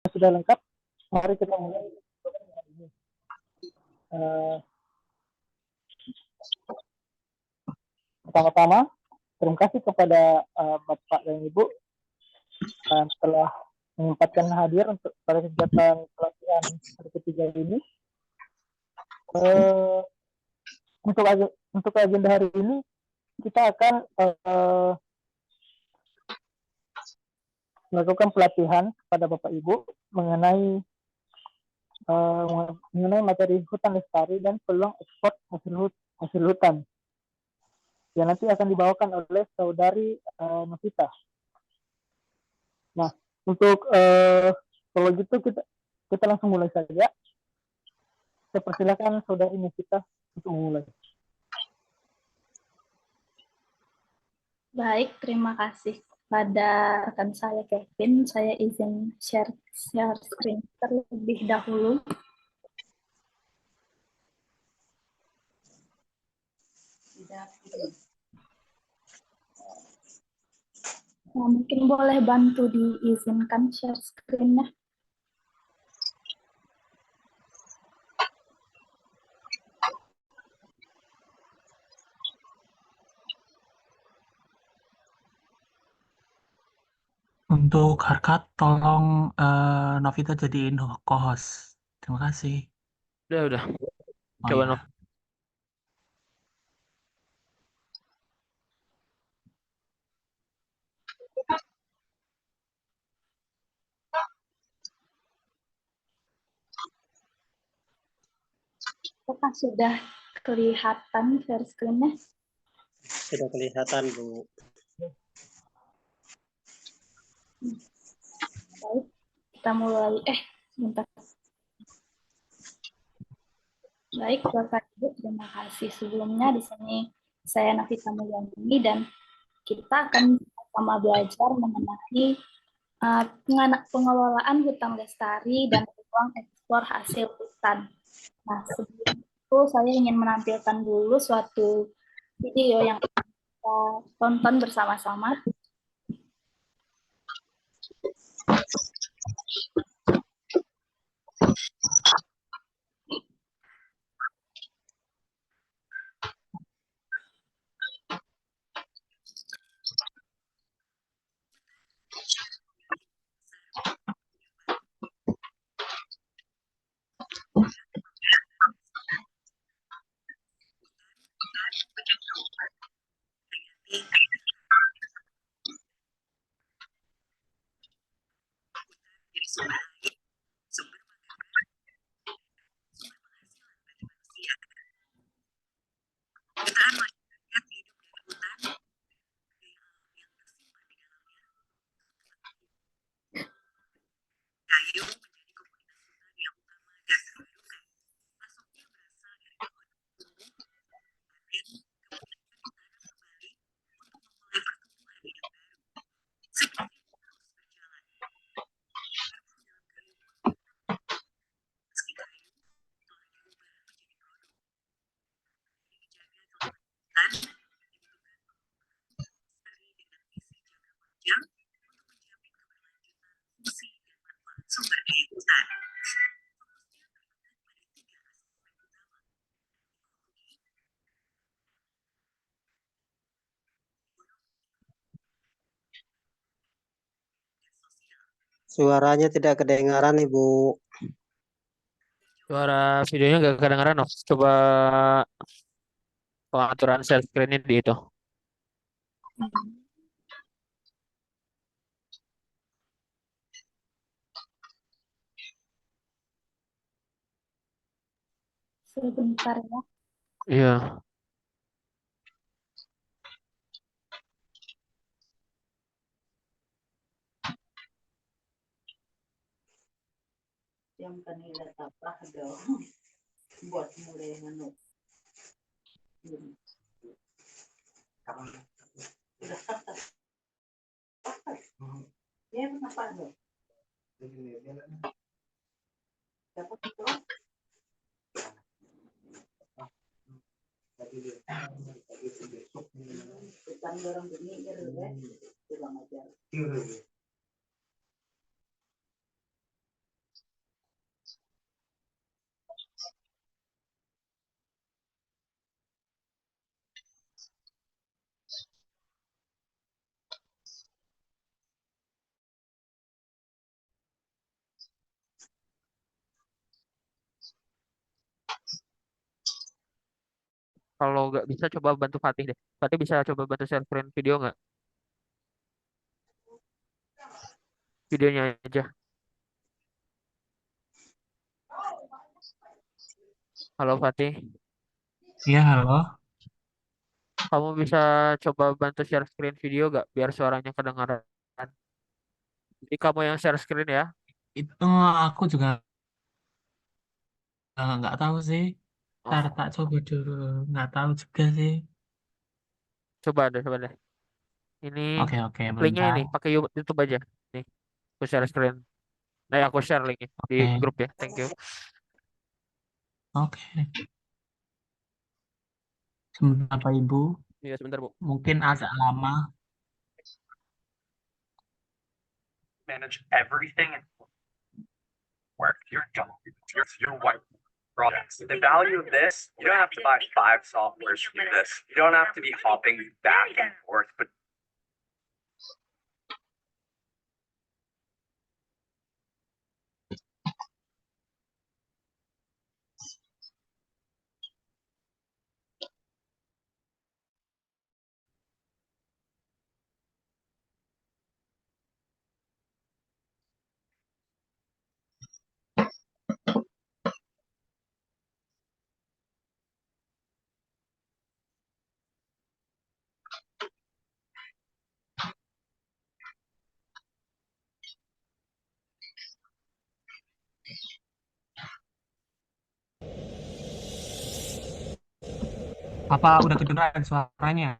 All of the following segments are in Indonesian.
sudah lengkap, mari kita mulai. Uh, Pertama-tama, terima kasih kepada Bapak dan Ibu telah menyempatkan hadir untuk pada kegiatan pelatihan hari ketiga ini. Untuk agenda hari ini kita akan melakukan pelatihan kepada Bapak Ibu mengenai materi hutan lestari dan peluang ekspor hasil hutan yang nanti akan dibawakan oleh saudari Novita. Nah, untuk kalau gitu kita langsung mulai saja. Saya persilakan saudari Novita untuk memulai. Baik, terima kasih pada rekan saya Kevin. Saya izin share screen terlebih dahulu. Nah, mungkin boleh bantu diizinkan share screen-nya. Untuk Harkat, tolong Novita jadiin co-host. Terima kasih. Udah. Oh, Coba ya. Nov. Apakah sudah kelihatan share screen-nya? Sudah kelihatan, Bu. Baik, kita mulai. Sebentar. Baik, Bapak Ibu, terima kasih sebelumnya. Di sini saya Novita Mulyani dan kita akan sama belajar mengenai pengelolaan hutan lestari dan peluang ekspor hasil hutan. Nah, sebelum itu saya ingin menampilkan dulu suatu video yang kita tonton bersama-sama. Suaranya tidak kedengaran, Ibu. Suara videonya nggak kedengaran, Nov. Coba pengaturan share screen-nya di itu. Sebentar ya. Iya. Yang kanila tapah daw buat mulai manu. Ya, kenapa daw? Dapat itu? Kita dorong begini ya, pulang aja. Kalau nggak bisa coba bantu Fatih deh. Fatih bisa coba bantu share screen video nggak? Videonya aja. Halo Fatih, Iya, halo. kamu bisa coba bantu share screen video nggak biar suaranya kedengaran? Jadi kamu yang share screen ya. Itu aku juga nggak tahu sih. Ntar Oh, tak coba dulu. Nggak tahu juga sih. coba deh. Ini Oke, oke, linknya bentar. ini pakai YouTube aja. Nih, aku share screen. Nah, aku share linknya di Oke, grup ya. Thank you. oke. Sebentar, Pak Ibu. Iya, sebentar, Bu. Mungkin agak lama. Manage everything and work your job, your white products. The value of this, you don't have to buy 5 softwares to do this. You don't have to be hopping back and forth, but Apa udah kedengaran suaranya?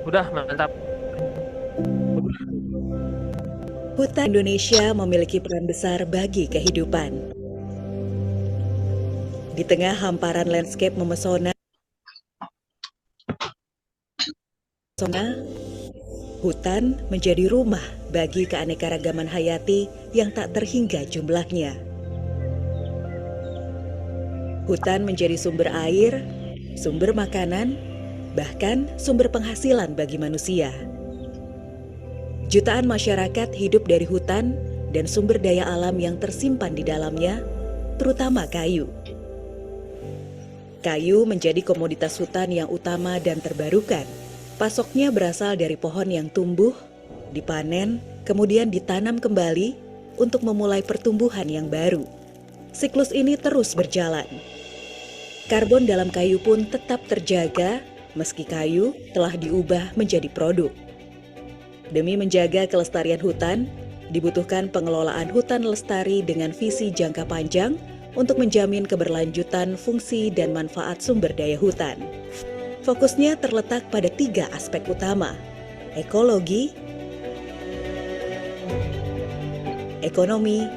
Udah, mantap. Hutan Indonesia memiliki peran besar bagi kehidupan. Di tengah hamparan landscape memesona, hutan menjadi rumah bagi keanekaragaman hayati yang tak terhingga jumlahnya. Hutan menjadi sumber air, sumber makanan, bahkan sumber penghasilan bagi manusia. Jutaan masyarakat hidup dari hutan dan sumber daya alam yang tersimpan di dalamnya, terutama kayu. Kayu menjadi komoditas hutan yang utama dan terbarukan. Pasoknya berasal dari pohon yang tumbuh, dipanen, kemudian ditanam kembali untuk memulai pertumbuhan yang baru. Siklus ini terus berjalan. Karbon dalam kayu pun tetap terjaga meski kayu telah diubah menjadi produk. Demi menjaga kelestarian hutan, dibutuhkan pengelolaan hutan lestari dengan visi jangka panjang untuk menjamin keberlanjutan fungsi dan manfaat sumber daya hutan. Fokusnya terletak pada 3 aspek utama: ekologi, ekonomi,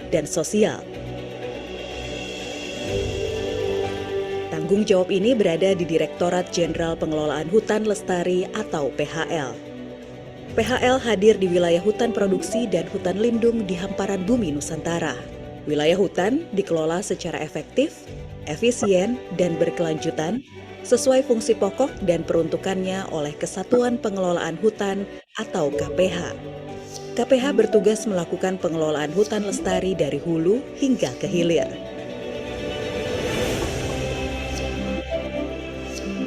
dan sosial. Tanggung jawab ini berada di Direktorat Jenderal Pengelolaan Hutan Lestari atau PHL. PHL hadir di wilayah hutan produksi dan hutan lindung di hamparan bumi Nusantara. Wilayah hutan dikelola secara efektif, efisien, dan berkelanjutan sesuai fungsi pokok dan peruntukannya oleh Kesatuan Pengelolaan Hutan atau KPH. KPH bertugas melakukan pengelolaan hutan lestari dari hulu hingga ke hilir.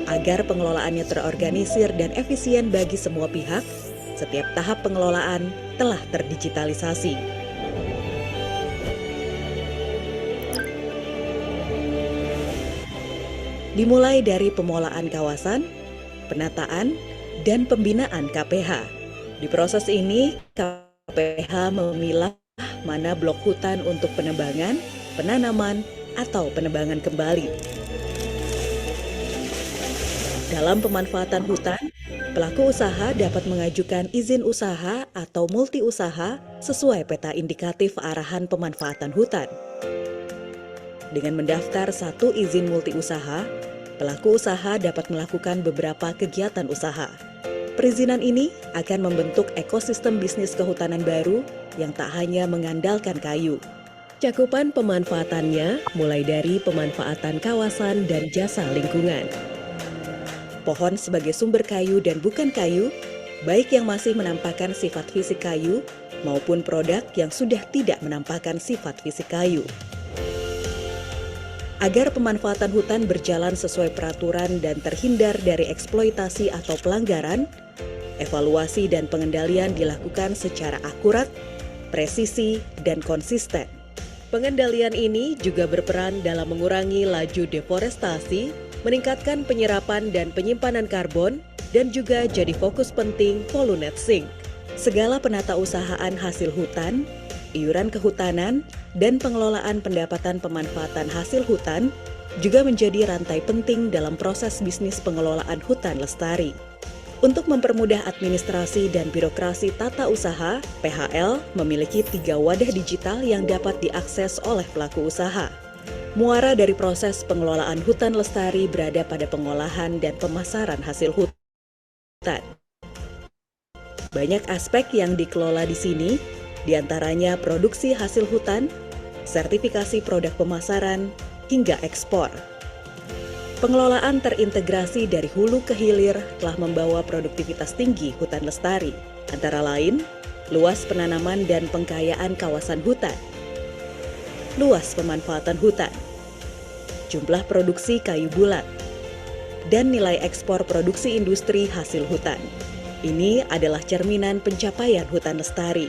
Agar pengelolaannya terorganisir dan efisien bagi semua pihak, setiap tahap pengelolaan telah terdigitalisasi. Dimulai dari pemolaan kawasan, penataan, dan pembinaan KPH. Di proses ini, KPH memilah mana blok hutan untuk penebangan, penanaman, atau penebangan kembali. Dalam pemanfaatan hutan, pelaku usaha dapat mengajukan izin usaha atau multi usaha sesuai peta indikatif arahan pemanfaatan hutan. Dengan mendaftar 1 izin multi usaha, pelaku usaha dapat melakukan beberapa kegiatan usaha. Perizinan ini akan membentuk ekosistem bisnis kehutanan baru yang tak hanya mengandalkan kayu. Cakupan pemanfaatannya mulai dari pemanfaatan kawasan dan jasa lingkungan. Pohon sebagai sumber kayu dan bukan kayu, baik yang masih menampakkan sifat fisik kayu maupun produk yang sudah tidak menampakkan sifat fisik kayu. Agar pemanfaatan hutan berjalan sesuai peraturan dan terhindar dari eksploitasi atau pelanggaran, evaluasi dan pengendalian dilakukan secara akurat, presisi, dan konsisten. Pengendalian ini juga berperan dalam mengurangi laju deforestasi, meningkatkan penyerapan dan penyimpanan karbon, dan juga jadi fokus penting Polunet Sink. Segala penatausahaan hasil hutan, iuran kehutanan, dan pengelolaan pendapatan pemanfaatan hasil hutan juga menjadi rantai penting dalam proses bisnis pengelolaan hutan lestari. Untuk mempermudah administrasi dan birokrasi tata usaha, PHL memiliki 3 wadah digital yang dapat diakses oleh pelaku usaha. Muara dari proses pengelolaan hutan lestari berada pada pengolahan dan pemasaran hasil hutan. Banyak aspek yang dikelola di sini, diantaranya produksi hasil hutan, sertifikasi produk pemasaran, hingga ekspor. Pengelolaan terintegrasi dari hulu ke hilir telah membawa produktivitas tinggi hutan lestari, antara lain luas penanaman dan pengkayaan kawasan hutan, luas pemanfaatan hutan, jumlah produksi kayu bulat, dan nilai ekspor produksi industri hasil hutan. Ini adalah cerminan pencapaian hutan lestari.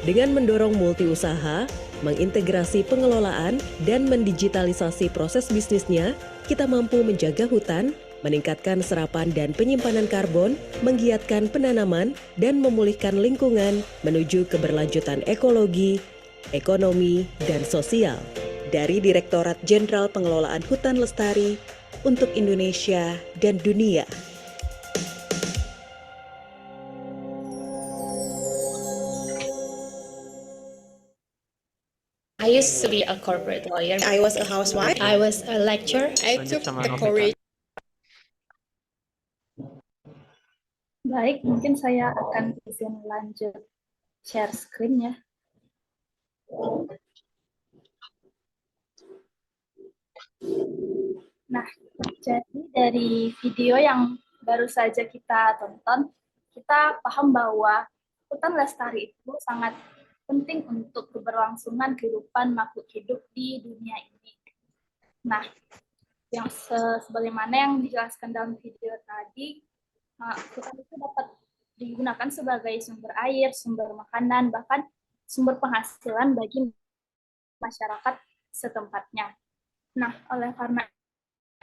Dengan mendorong multi-usaha, mengintegrasi pengelolaan, dan mendigitalisasi proses bisnisnya, kita mampu menjaga hutan, meningkatkan serapan dan penyimpanan karbon, menggiatkan penanaman, dan memulihkan lingkungan menuju keberlanjutan ekologi, ekonomi, dan sosial. Dari Direktorat Jenderal Pengelolaan Hutan Lestari untuk Indonesia dan dunia. I used to be a corporate lawyer. I was a housewife. I was a lecturer. I Lanjut took sama the Novita. courage. Baik, mungkin saya akan izin lanjut share screen ya. Nah, jadi dari video yang baru saja kita tonton, kita paham bahwa hutan lestari itu sangat penting untuk keberlangsungan kehidupan makhluk hidup di dunia ini. Nah, yang sebagaimana yang dijelaskan dalam video tadi, hutan itu dapat digunakan sebagai sumber air, sumber makanan, bahkan sumber penghasilan bagi masyarakat setempatnya. Nah, oleh karena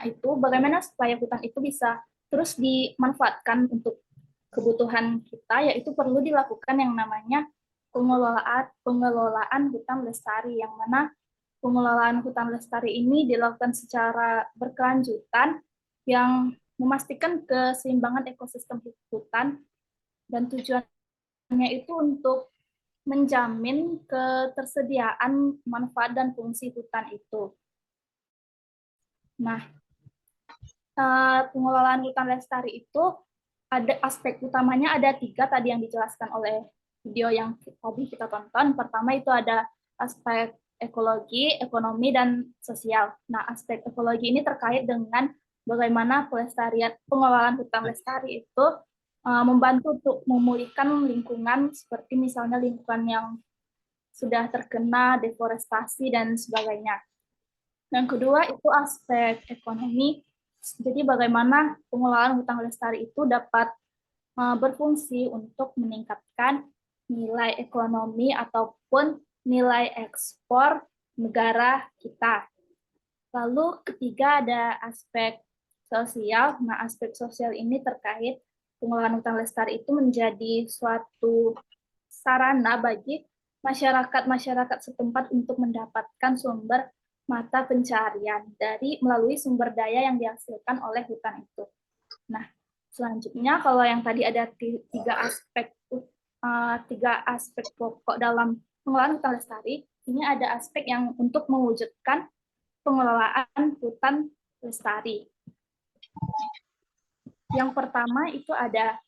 itu, bagaimana supaya hutan itu bisa terus dimanfaatkan untuk kebutuhan kita, yaitu perlu dilakukan yang namanya pengelolaan hutan lestari, yang mana pengelolaan hutan lestari ini dilakukan secara berkelanjutan yang memastikan keseimbangan ekosistem hutan, dan tujuannya itu untuk menjamin ketersediaan manfaat dan fungsi hutan itu. Nah, pengelolaan hutan lestari itu ada aspek utamanya, ada 3 tadi yang dijelaskan oleh video yang tadi kita tonton. Pertama itu ada aspek ekologi, ekonomi, dan sosial. Nah, aspek ekologi ini terkait dengan bagaimana pengelolaan hutan lestari itu membantu untuk memulihkan lingkungan, seperti misalnya lingkungan yang sudah terkena deforestasi dan sebagainya. Yang kedua itu aspek ekonomi. Jadi bagaimana pengelolaan hutan lestari itu dapat berfungsi untuk meningkatkan nilai ekonomi ataupun nilai ekspor negara kita. Lalu ketiga ada aspek sosial. Nah, aspek sosial ini terkait pengelolaan hutan lestari itu menjadi suatu sarana bagi masyarakat setempat untuk mendapatkan sumber mata pencarian melalui sumber daya yang dihasilkan oleh hutan itu. Nah, selanjutnya kalau yang tadi ada 3 aspek pokok dalam pengelolaan hutan lestari, ini ada aspek yang untuk mewujudkan pengelolaan hutan lestari. Yang pertama itu ada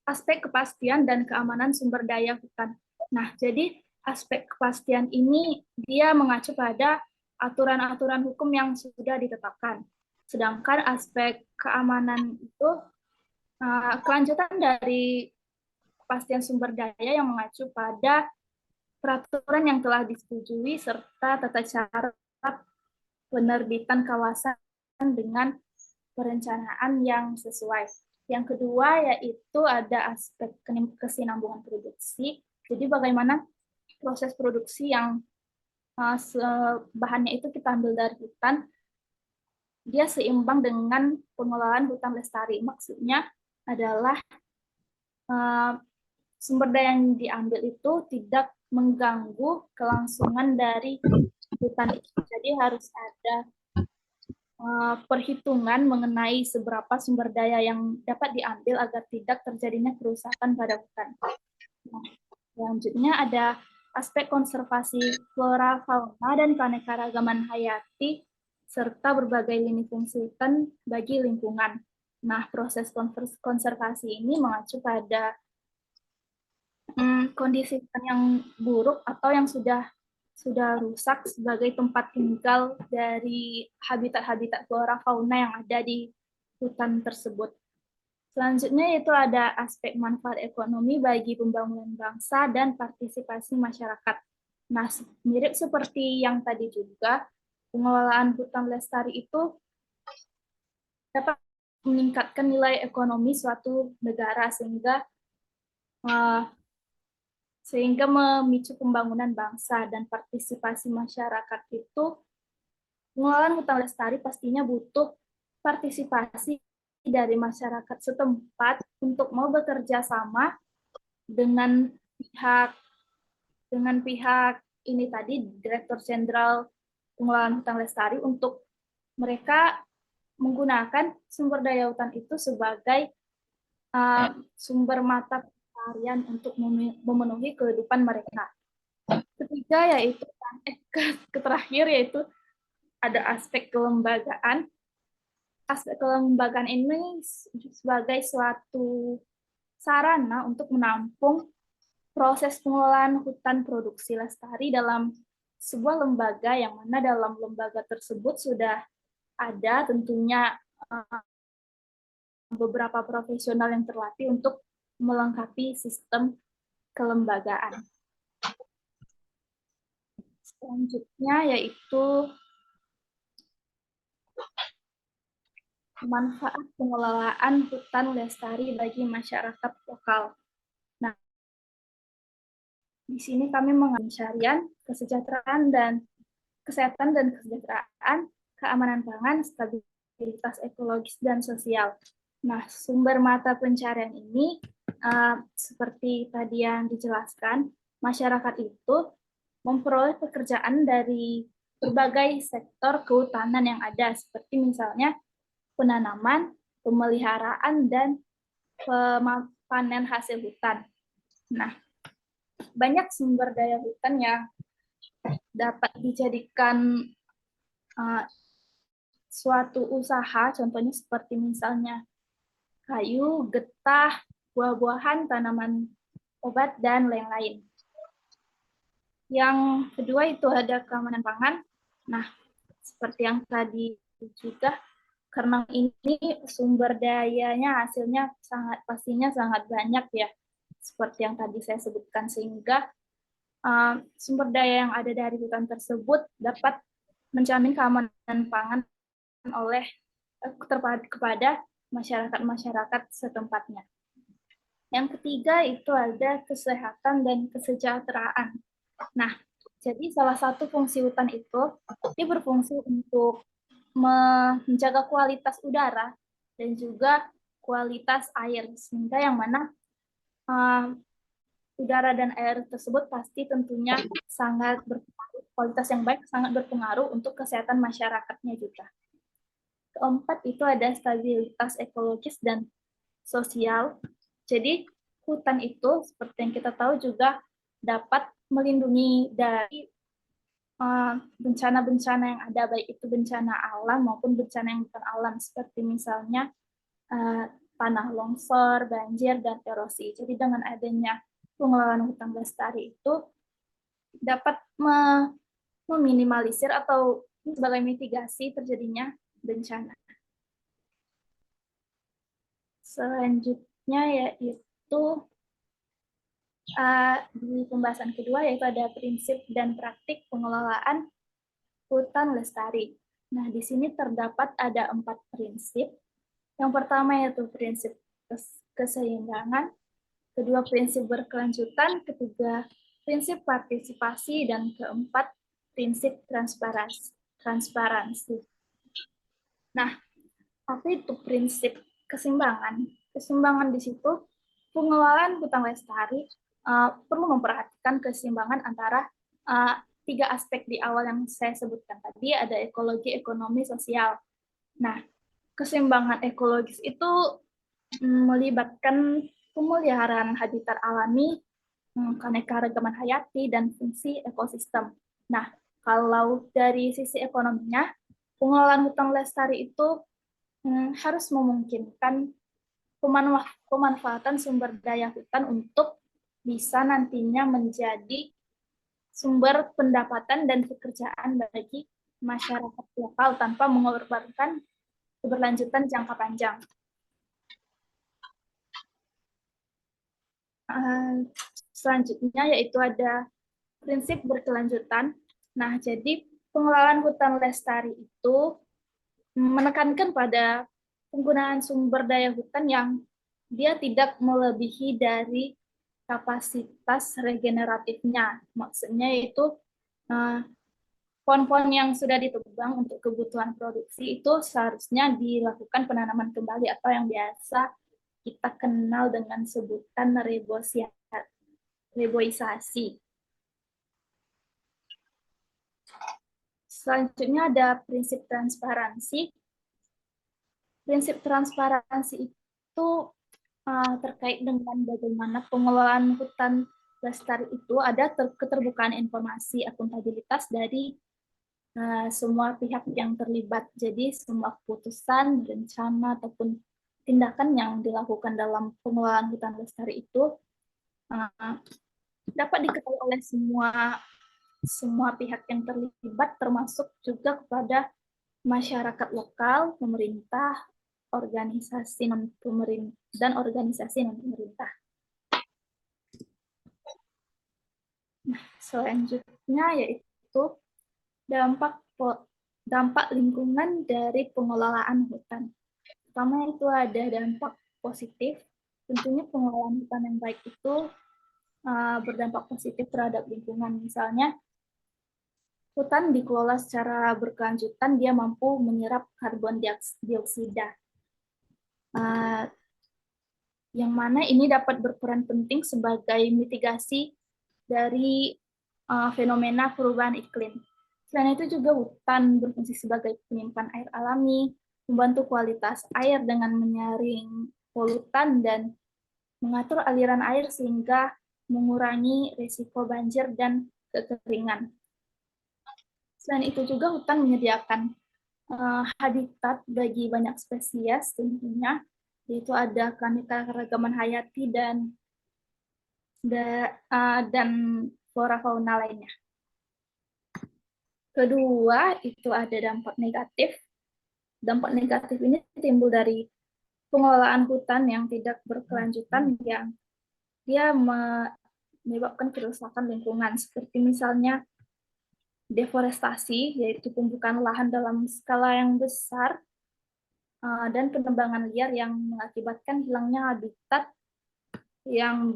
aspek kepastian dan keamanan sumber daya hutan. Nah, jadi aspek kepastian ini dia mengacu pada aturan-aturan hukum yang sudah ditetapkan. Sedangkan aspek keamanan itu kelanjutan dari kepastian sumber daya yang mengacu pada peraturan yang telah disetujui serta tata cara penerbitan kawasan dengan perencanaan yang sesuai. Yang kedua yaitu ada aspek kesinambungan produksi. Jadi bagaimana proses produksi yang bahannya itu kita ambil dari hutan, dia seimbang dengan pengelolaan hutan lestari. Maksudnya adalah sumber daya yang diambil itu tidak mengganggu kelangsungan dari hutan itu. Jadi harus ada perhitungan mengenai seberapa sumber daya yang dapat diambil agar tidak terjadinya kerusakan pada hutan. Nah, selanjutnya ada aspek konservasi flora, fauna, dan keanekaragaman hayati, serta berbagai lini fungsi hutan bagi lingkungan. Nah, proses konservasi ini mengacu pada kondisi hutan yang buruk atau yang sudah rusak sebagai tempat tinggal dari habitat-habitat flora fauna yang ada di hutan tersebut. Selanjutnya itu ada aspek manfaat ekonomi bagi pembangunan bangsa dan partisipasi masyarakat. Nah, mirip seperti yang tadi juga, pengelolaan hutan lestari itu dapat meningkatkan nilai ekonomi suatu negara sehingga memicu pembangunan bangsa dan partisipasi masyarakat itu. Pengelolaan hutan lestari pastinya butuh partisipasi dari masyarakat setempat untuk mau bekerja sama dengan pihak ini tadi, Direktur Jenderal Pengelolaan Hutan Lestari, untuk mereka menggunakan sumber daya hutan itu sebagai sumber mata pencaharian untuk memenuhi kehidupan mereka. Ketiga yaitu terakhir yaitu ada aspek kelembagaan. Aspek kelembagaan ini sebagai suatu sarana untuk menampung proses pengelolaan hutan produksi lestari dalam sebuah lembaga, yang mana dalam lembaga tersebut sudah ada tentunya beberapa profesional yang terlatih untuk melengkapi sistem kelembagaan. Selanjutnya yaitu manfaat pengelolaan hutan lestari bagi masyarakat lokal. Nah, di sini kami mengambil pencarian, kesejahteraan dan kesejahteraan, keamanan pangan, stabilitas ekologis dan sosial. Nah, sumber mata pencarian ini seperti tadi yang dijelaskan, masyarakat itu memperoleh pekerjaan dari berbagai sektor kehutanan yang ada, seperti misalnya penanaman, pemeliharaan, dan panen hasil hutan. Nah, banyak sumber daya hutan yang dapat dijadikan suatu usaha, contohnya seperti misalnya kayu, getah, buah-buahan, tanaman obat, dan lain-lain. Yang kedua itu ada keamanan pangan. Nah, seperti yang tadi juga, karena ini sumber dayanya hasilnya pastinya sangat banyak ya, seperti yang tadi saya sebutkan, sehingga sumber daya yang ada dari hutan tersebut dapat menjamin keamanan pangan kepada masyarakat setempatnya. Yang ketiga itu ada kesehatan dan kesejahteraan. Nah, jadi salah satu fungsi hutan itu dia berfungsi untuk menjaga kualitas udara dan juga kualitas air, sehingga yang mana udara dan air tersebut pasti tentunya sangat berpengaruh, kualitas yang baik sangat berpengaruh untuk kesehatan masyarakatnya juga. Keempat itu ada stabilitas ekologis dan sosial. Jadi hutan itu seperti yang kita tahu juga dapat melindungi dari bencana-bencana yang ada, baik itu bencana alam maupun bencana yang bukan alam, seperti misalnya tanah longsor, banjir, dan erosi. Jadi dengan adanya pengelolaan hutan lestari itu dapat meminimalisir atau sebagai mitigasi terjadinya bencana. Selanjutnya yaitu di pembahasan kedua yaitu ada prinsip dan praktik pengelolaan hutan lestari. Nah, di sini terdapat ada 4 prinsip. Yang pertama yaitu prinsip keseimbangan, kedua prinsip berkelanjutan, ketiga prinsip partisipasi, dan keempat prinsip transparansi. Nah, apa itu prinsip keseimbangan? Keseimbangan di situ pengelolaan hutan lestari perlu memperhatikan keseimbangan antara 3 aspek di awal yang saya sebutkan tadi, ada ekologi, ekonomi, sosial. Nah, keseimbangan ekologis itu melibatkan pemeliharaan habitat alami, keanekaragaman hayati, dan fungsi ekosistem. Nah, kalau dari sisi ekonominya, pengelolaan hutan lestari itu harus memungkinkan pemanfaatan sumber daya hutan untuk bisa nantinya menjadi sumber pendapatan dan pekerjaan bagi masyarakat lokal tanpa mengorbankan keberlanjutan jangka panjang. Selanjutnya yaitu ada prinsip berkelanjutan. Nah, jadi pengelolaan hutan lestari itu menekankan pada penggunaan sumber daya hutan yang dia tidak melebihi dari kapasitas regeneratifnya. Maksudnya itu pohon-pohon yang sudah ditebang untuk kebutuhan produksi itu seharusnya dilakukan penanaman kembali atau yang biasa kita kenal dengan sebutan reboisasi. Selanjutnya ada prinsip transparansi. Prinsip transparansi itu terkait dengan bagaimana pengelolaan hutan lestari itu ada keterbukaan informasi, akuntabilitas dari semua pihak yang terlibat. Jadi semua keputusan, rencana, ataupun tindakan yang dilakukan dalam pengelolaan hutan lestari itu dapat diketahui oleh semua pihak yang terlibat, termasuk juga kepada masyarakat lokal, pemerintah, organisasi non-pemerintah, dan organisasi non-pemerintah. Nah, selanjutnya yaitu dampak lingkungan dari pengelolaan hutan. Pertama itu ada dampak positif. Tentunya pengelolaan hutan yang baik itu berdampak positif terhadap lingkungan. Misalnya, hutan dikelola secara berkelanjutan, dia mampu menyerap karbon dioksida. Yang mana ini dapat berperan penting sebagai mitigasi dari fenomena perubahan iklim. Selain itu juga hutan berfungsi sebagai penyimpan air alami, membantu kualitas air dengan menyaring polutan dan mengatur aliran air sehingga mengurangi risiko banjir dan kekeringan. Selain itu juga hutan menyediakan habitat bagi banyak spesies tentunya, yaitu ada keanekaragaman hayati dan flora fauna lainnya. Kedua, itu ada dampak negatif. Dampak negatif ini timbul dari pengelolaan hutan yang tidak berkelanjutan yang dia menyebabkan kerusakan lingkungan, seperti misalnya deforestasi, yaitu pembukaan lahan dalam skala yang besar, dan penebangan liar yang mengakibatkan hilangnya habitat yang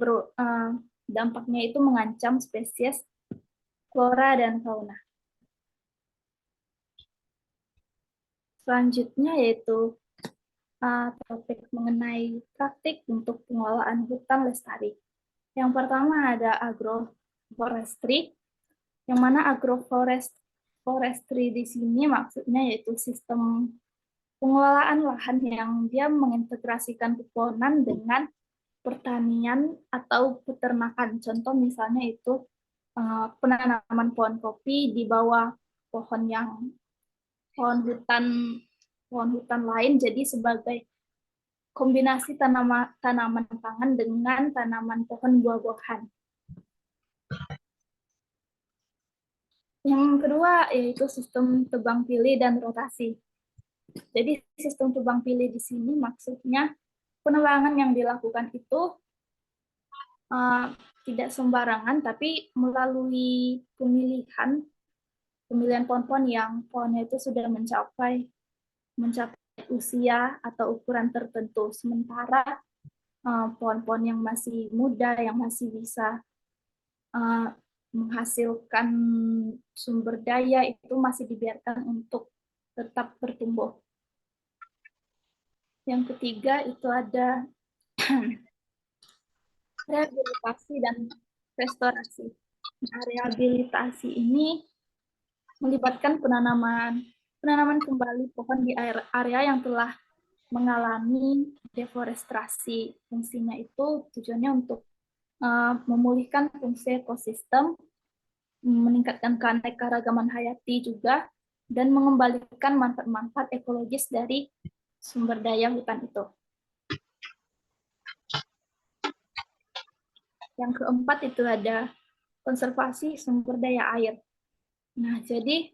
dampaknya itu mengancam spesies flora dan fauna. Selanjutnya yaitu topik mengenai praktik untuk pengelolaan hutan lestari. Yang pertama ada agroforestry, yang mana agroforestry di sini maksudnya yaitu sistem pengelolaan lahan yang dia mengintegrasikan pepohonan dengan pertanian atau peternakan. Contoh misalnya itu penanaman pohon kopi di bawah pohon hutan lain, jadi sebagai kombinasi tanaman pangan dengan tanaman pohon buah-buahan. Yang kedua yaitu sistem tebang pilih dan rotasi. Jadi sistem tebang pilih di sini maksudnya penebangan yang dilakukan itu tidak sembarangan, tapi melalui pemilihan pemilihan pohon-pohon yang pohonnya itu sudah mencapai usia atau ukuran tertentu. Sementara pohon-pohon yang masih muda, yang masih bisa menghasilkan sumber daya itu masih dibiarkan untuk tetap bertumbuh. Yang ketiga itu ada rehabilitasi dan restorasi. Nah, rehabilitasi ini melibatkan penanaman kembali pohon di area yang telah mengalami deforestasi. Fungsinya itu tujuannya untuk memulihkan fungsi ekosistem, meningkatkan keanekaragaman hayati juga, dan mengembalikan manfaat-manfaat ekologis dari sumber daya hutan itu. Yang keempat itu ada konservasi sumber daya air. Nah, jadi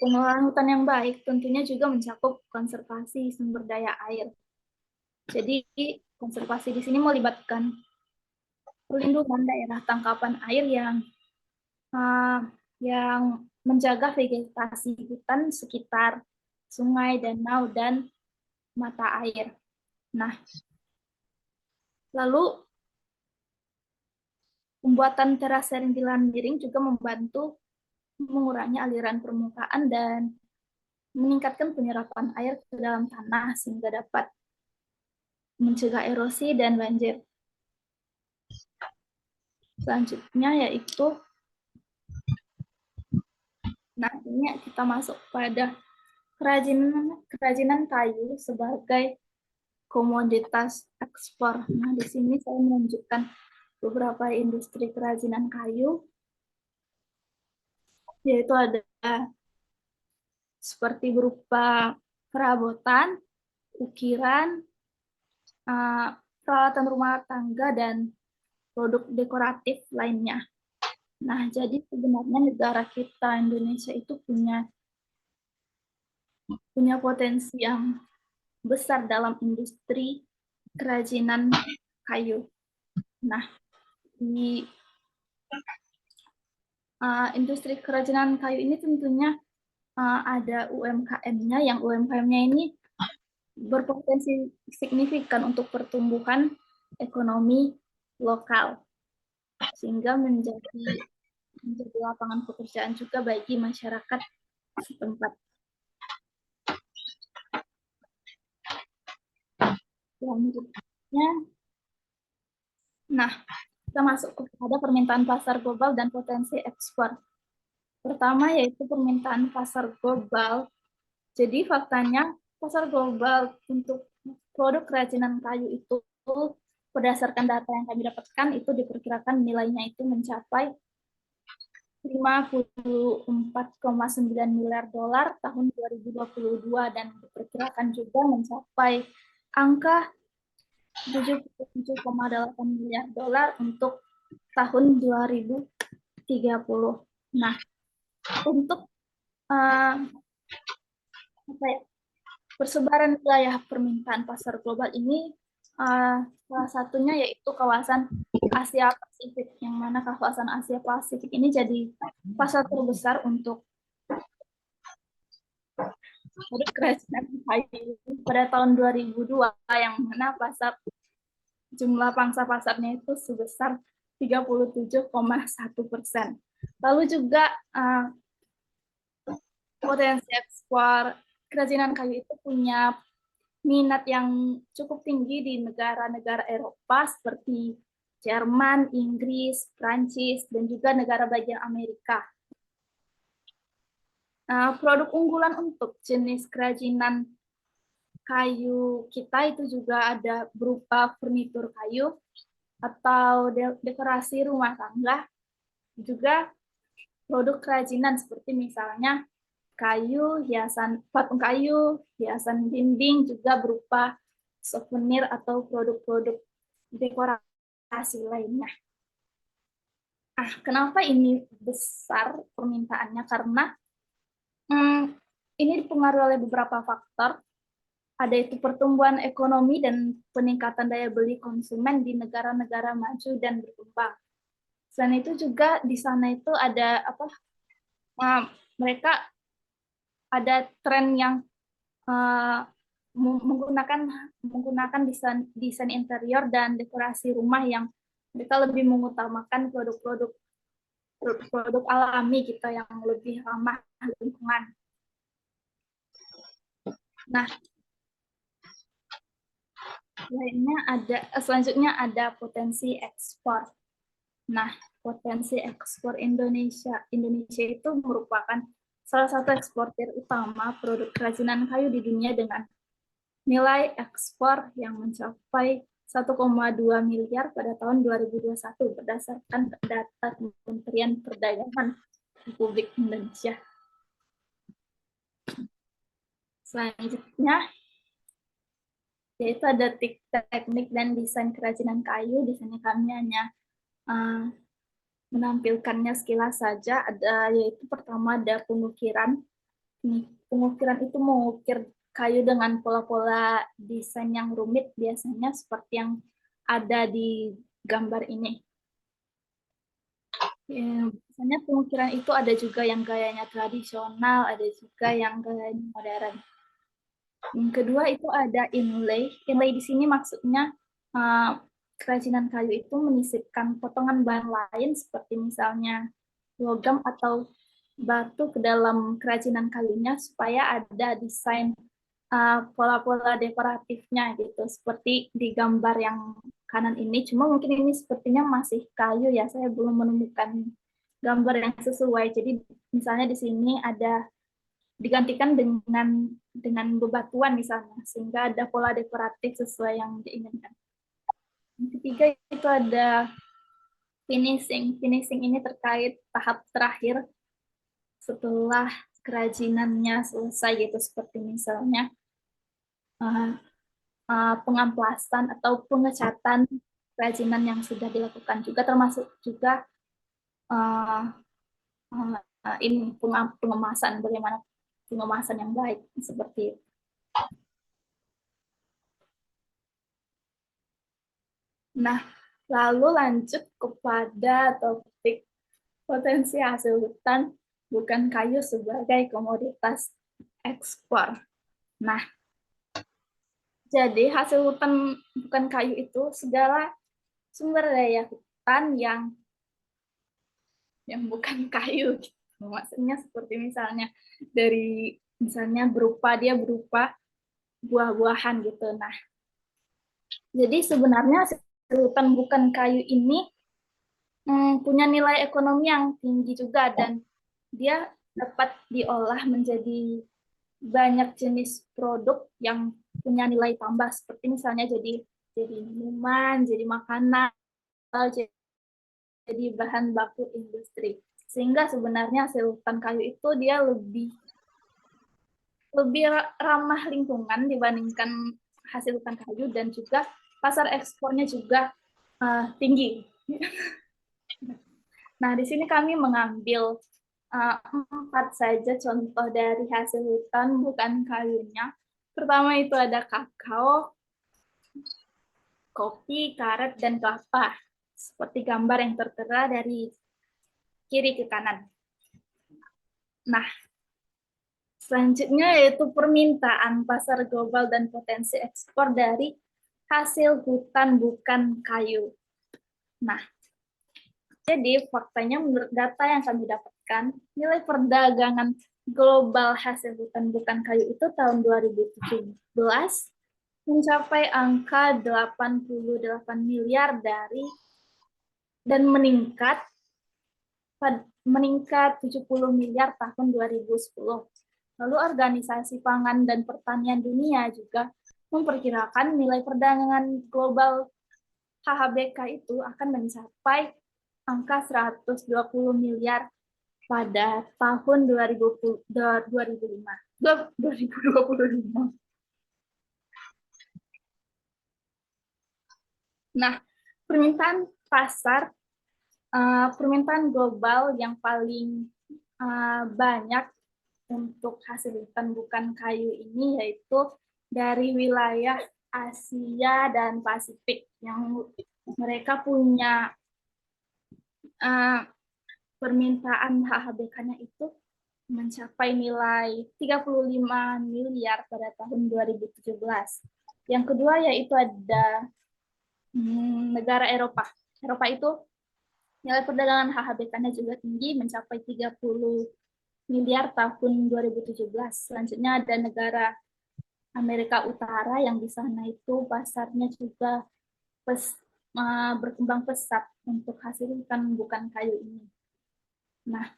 pengelolaan hutan yang baik tentunya juga mencakup konservasi sumber daya air. Jadi, konservasi di sini melibatkan perlindungan daerah tangkapan air yang menjaga vegetasi hutan sekitar sungai, danau, dan mata air. Nah, lalu pembuatan terasering di lahan miring juga membantu mengurangi aliran permukaan dan meningkatkan penyerapan air ke dalam tanah sehingga dapat mencegah erosi dan banjir. Selanjutnya yaitu, nah ini kita masuk pada kerajinan kayu sebagai komoditas ekspor. Nah, di sini saya menunjukkan beberapa industri kerajinan kayu, yaitu ada seperti berupa perabotan, ukiran, peralatan rumah tangga, dan produk dekoratif lainnya. Nah, jadi sebenarnya negara kita, Indonesia, itu punya potensi yang besar dalam industri kerajinan kayu. Nah, di industri kerajinan kayu ini tentunya ada UMKM-nya, yang UMKM-nya ini berpotensi signifikan untuk pertumbuhan ekonomi lokal, sehingga menjadi lapangan pekerjaan juga bagi masyarakat setempat. Selanjutnya, nah, kita masuk kepada permintaan pasar global dan potensi ekspor. Pertama yaitu permintaan pasar global. Jadi faktanya pasar global untuk produk kerajinan kayu itu berdasarkan data yang kami dapatkan itu diperkirakan nilainya itu mencapai 54,9 miliar dolar tahun 2022 dan diperkirakan juga mencapai angka 77,8 miliar dolar untuk tahun 2030. Nah, untuk persebaran wilayah permintaan pasar global ini salah satunya yaitu kawasan Asia Pasifik, yang mana kawasan Asia Pasifik ini jadi pasar terbesar untuk produk kerajinan kayu pada tahun 2002, yang mana jumlah pangsa pasarnya itu sebesar 37,1%. Lalu juga potensi ekspor kerajinan kayu itu punya minat yang cukup tinggi di negara-negara Eropa seperti Jerman, Inggris, Prancis, dan juga negara bagian Amerika. Produk unggulan untuk jenis kerajinan kayu kita itu juga ada berupa furnitur kayu atau dekorasi rumah tangga, juga produk kerajinan seperti misalnya kayu, patung kayu, hiasan dinding, juga berupa souvenir atau produk-produk dekorasi lainnya. Kenapa ini besar permintaannya? Karena ini dipengaruhi oleh beberapa faktor. Ada itu pertumbuhan ekonomi dan peningkatan daya beli konsumen di negara-negara maju dan berkembang. Selain itu juga di sana itu ada mereka ada tren yang menggunakan desain interior dan dekorasi rumah yang mereka lebih mengutamakan produk alami gitu yang lebih ramah lingkungan. Nah, selanjutnya ada potensi ekspor. Nah, potensi ekspor Indonesia itu merupakan salah satu eksportir utama produk kerajinan kayu di dunia dengan nilai ekspor yang mencapai 1,2 miliar pada tahun 2021 berdasarkan data Kementerian Perdagangan Republik Indonesia. Selanjutnya, yaitu ada teknik dan desain kerajinan kayu. Di sini kami hanya menampilkannya sekilas saja. Yaitu pertama ada pengukiran. Pengukiran itu mengukir kayu dengan pola-pola desain yang rumit, biasanya seperti yang ada di gambar ini. Biasanya pengukiran itu ada juga yang gayanya tradisional, ada juga yang gayanya modern. Yang kedua itu ada inlay. Inlay di sini maksudnya kerajinan kayu itu menyisipkan potongan bahan lain seperti misalnya logam atau batu ke dalam kerajinan kayunya supaya ada desain pola-pola dekoratifnya gitu, seperti di gambar yang kanan ini. Cuma mungkin ini sepertinya masih kayu ya, saya belum menemukan gambar yang sesuai. Jadi misalnya di sini ada digantikan dengan bebatuan misalnya, sehingga ada pola dekoratif sesuai yang diinginkan. Yang ketiga itu ada finishing. Finishing ini terkait tahap terakhir setelah kerajinannya selesai gitu, seperti misalnya pengamplasan atau pengecatan kerajinan yang sudah dilakukan, juga termasuk juga ini pengemasan, bagaimana pengemasan yang baik seperti itu. Nah, lalu lanjut kepada topik potensi hasil hutan bukan kayu sebagai komoditas ekspor. Nah, jadi hasil hutan bukan kayu itu segala sumber daya hutan yang bukan kayu. Gitu. Maksudnya seperti misalnya berupa buah-buahan gitu. Nah, jadi sebenarnya hasil hutan bukan kayu ini punya nilai ekonomi yang tinggi juga, dan dia dapat diolah menjadi banyak jenis produk yang punya nilai tambah, seperti misalnya jadi minuman, jadi makanan, jadi bahan baku industri. Sehingga sebenarnya hasil hutan kayu itu dia lebih ramah lingkungan dibandingkan hasil hutan kayu, dan juga pasar ekspornya juga tinggi. Nah, di sini kami mengambil 4 saja contoh dari hasil hutan bukan kayunya. Pertama itu ada kakao, kopi, karet, dan kelapa. Seperti gambar yang tertera dari kiri ke kanan. Nah, selanjutnya yaitu permintaan pasar global dan potensi ekspor dari hasil hutan bukan kayu. Nah, jadi faktanya menurut data yang kami dapatkan, nilai perdagangan global hasil hutan bukan kayu itu tahun 2017 mencapai angka 88 miliar dan meningkat 70 miliar tahun 2010. Lalu Organisasi Pangan dan Pertanian Dunia juga memperkirakan nilai perdagangan global HHBK itu akan mencapai angka 120 miliar pada tahun 2025. Nah, permintaan global yang paling banyak untuk hasil hutan bukan kayu ini yaitu dari wilayah Asia dan Pasifik, yang mereka punya permintaan HHBK-nya itu mencapai nilai 35 miliar pada tahun 2017. Yang kedua yaitu ada negara Eropa. Eropa itu nilai perdagangan HHBK-nya juga tinggi, mencapai 30 miliar tahun 2017. Selanjutnya ada negara Amerika Utara yang di sana itu pasarnya juga berkembang pesat untuk hasil hutan bukan kayu ini. Nah,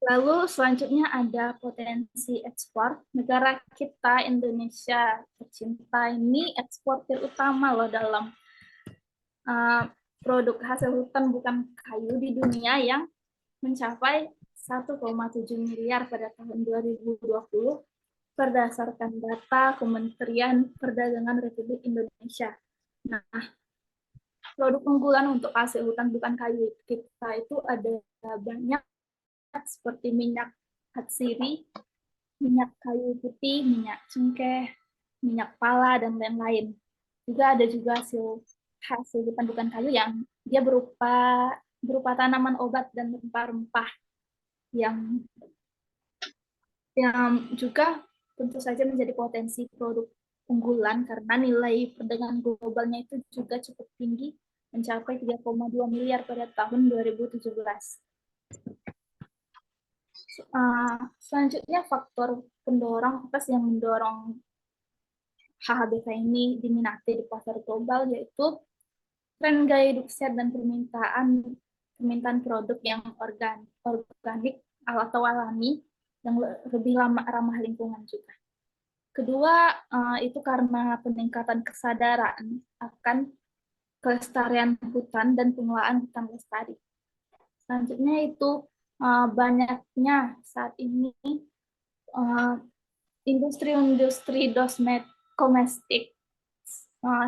lalu selanjutnya ada potensi ekspor. Negara kita, Indonesia tercinta ini eksportir utama loh dalam produk hasil hutan bukan kayu di dunia yang mencapai 1,7 miliar pada tahun 2020 berdasarkan data Kementerian Perdagangan Republik Indonesia. Nah, produk unggulan untuk hasil hutan bukan kayu kita itu ada banyak seperti minyak hatsiri, minyak kayu putih, minyak cengkeh, minyak pala, dan lain-lain. Juga ada juga hasil hutan bukan kayu yang dia berupa tanaman obat dan rempah-rempah yang juga tentu saja menjadi potensi produk unggulan karena nilai perdagangan globalnya itu juga cukup tinggi, mencapai 3,2 miliar pada tahun 2017. Selanjutnya faktor pendorong apa sih yang mendorong HHBK ini diminati di pasar global, yaitu tren gaya hidup sehat dan permintaan produk yang organik atau alami yang lebih ramah lingkungan juga. Kedua, itu karena peningkatan kesadaran akan kelestarian hutan dan pengelolaan hutan lestari. Selanjutnya itu banyaknya saat ini industri domestik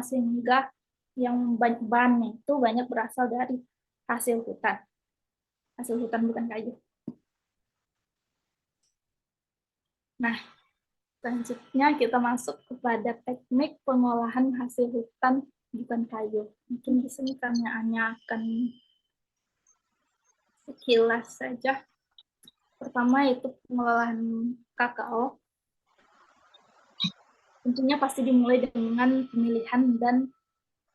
sehingga yang bahannya itu banyak berasal dari hasil hutan bukan kayu. Nah, selanjutnya kita masuk kepada teknik pengolahan hasil hutan bukan kayu. Mungkin di sini kami hanya akan sekilas saja. Pertama itu pengolahan kakao. Tentunya pasti dimulai dengan pemilihan dan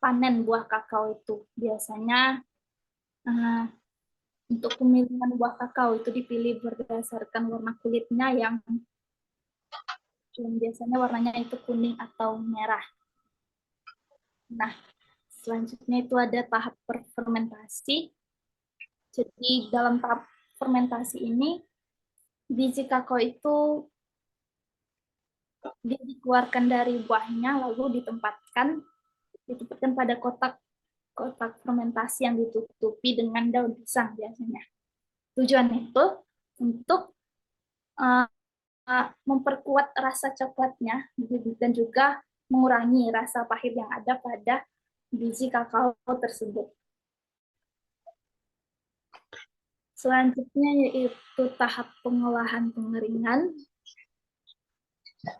panen buah kakao itu. Biasanya untuk pemilihan buah kakao itu dipilih berdasarkan warna kulitnya yang biasanya warnanya itu kuning atau merah. Nah, selanjutnya itu ada tahap fermentasi. Jadi dalam tahap fermentasi ini, biji kakao itu dikeluarkan dari buahnya lalu ditempatkan pada kotak fermentasi yang ditutupi dengan daun pisang biasanya. Tujuannya itu untuk memperkuat rasa coklatnya dan juga mengurangi rasa pahit yang ada pada biji kakao tersebut. Selanjutnya yaitu tahap pengolahan pengeringan.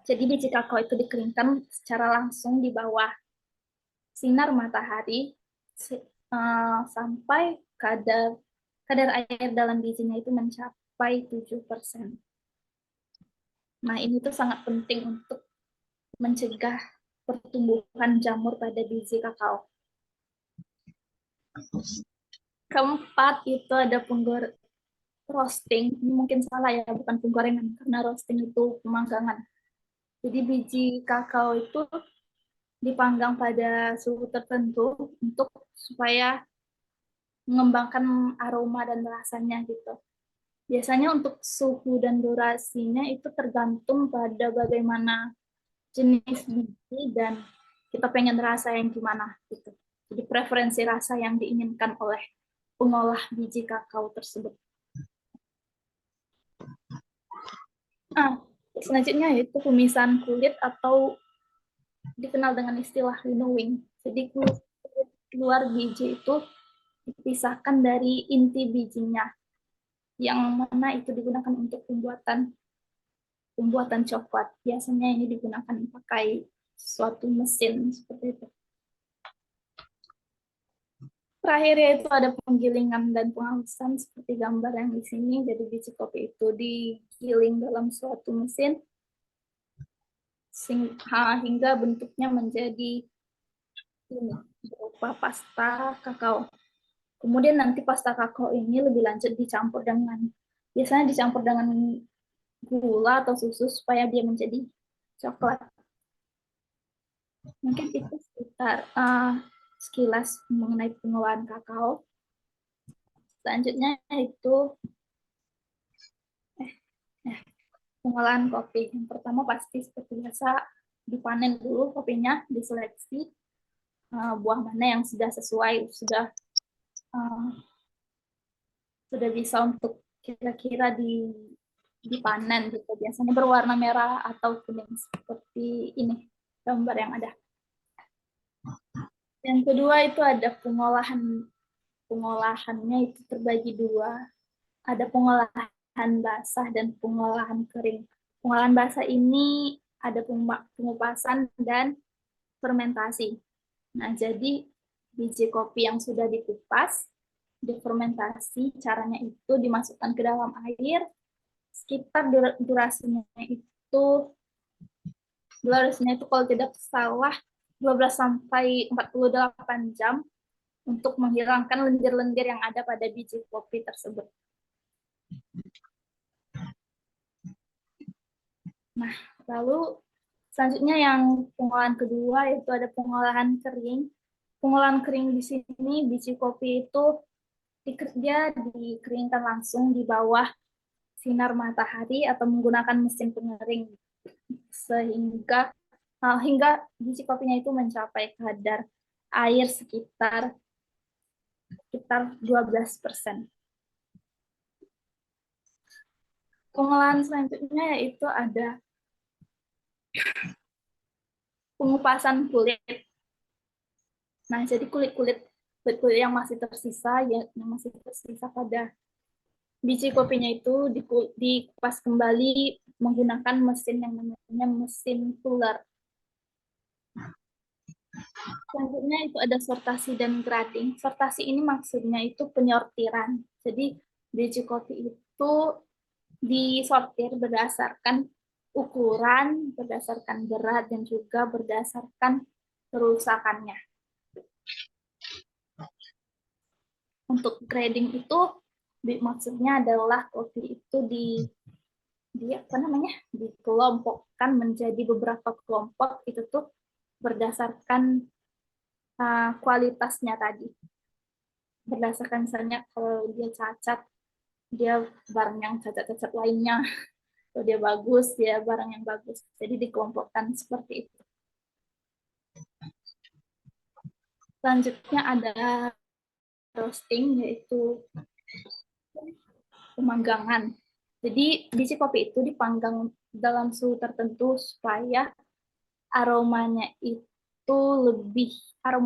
Jadi biji kakao itu dikeringkan secara langsung di bawah sinar matahari sampai kadar air dalam bijinya itu mencapai 7%. Nah, ini tuh sangat penting untuk mencegah pertumbuhan jamur pada biji kakao. Keempat itu ada roasting. Ini mungkin salah ya, bukan penggorengan, karena roasting itu pemanggangan. Jadi biji kakao itu dipanggang pada suhu tertentu supaya mengembangkan aroma dan rasanya gitu. Biasanya untuk suhu dan durasinya itu tergantung pada bagaimana jenis biji dan kita pengen rasa yang gimana gitu. Jadi preferensi rasa yang diinginkan oleh pengolah biji kakao tersebut. Selanjutnya yaitu pemisahan kulit atau dikenal dengan istilah winnowing. Jadi kulit luar biji itu dipisahkan dari inti bijinya, yang mana itu digunakan untuk pembuatan coklat. Biasanya ini digunakan pakai suatu mesin seperti itu. Terakhir yaitu ada penggilingan dan penghalusan seperti gambar yang di sini. Jadi biji kopi itu digiling dalam suatu mesin hingga bentuknya menjadi ini berupa pasta kakao. Kemudian nanti pasta kakao ini lebih lanjut biasanya dicampur dengan gula atau susu supaya dia menjadi coklat. Mungkin itu sekitar sekilas mengenai pengolahan kakao. Selanjutnya itu pengolahan kopi. Yang pertama pasti seperti biasa dipanen dulu kopinya, diseleksi buah mana yang sudah sesuai, sudah bisa untuk kira-kira dipanen gitu. Biasanya berwarna merah atau kuning seperti ini gambar yang ada. Yang kedua itu ada pengolahannya itu terbagi dua. Ada pengolahan basah dan pengolahan kering. Pengolahan basah ini ada pengupasan dan fermentasi. Nah, jadi biji kopi yang sudah dikupas, difermentasi, caranya itu dimasukkan ke dalam air, sekitar durasinya itu kalau tidak salah 12 sampai 48 jam untuk menghilangkan lendir-lendir yang ada pada biji kopi tersebut. Nah, lalu selanjutnya yang pengolahan kedua yaitu ada pengolahan kering. Pengolahan kering di sini biji kopi itu dia dikeringkan langsung di bawah sinar matahari atau menggunakan mesin pengering sehingga hingga biji kopinya itu mencapai kadar air sekitar 12%. Pengolahan selanjutnya yaitu ada pengupasan kulit. Nah, jadi kulit yang masih tersisa pada biji kopinya itu dikupas kembali menggunakan mesin yang namanya mesin puller. Selanjutnya itu ada sortasi dan grading. Sortasi ini maksudnya itu penyortiran. Jadi biji kopi itu disortir berdasarkan ukuran, berdasarkan berat, dan juga berdasarkan kerusakannya. Untuk grading itu maksudnya adalah kopi itu dikelompokkan menjadi beberapa kelompok itu tuh berdasarkan kualitasnya tadi. Berdasarkan misalnya kalau dia cacat, dia barang yang cacat-cacat lainnya. Kalau dia bagus, dia barang yang bagus. Jadi dikelompokkan seperti itu. Selanjutnya ada roasting, yaitu pemanggangan. Jadi biji kopi itu dipanggang dalam suhu tertentu supaya aroma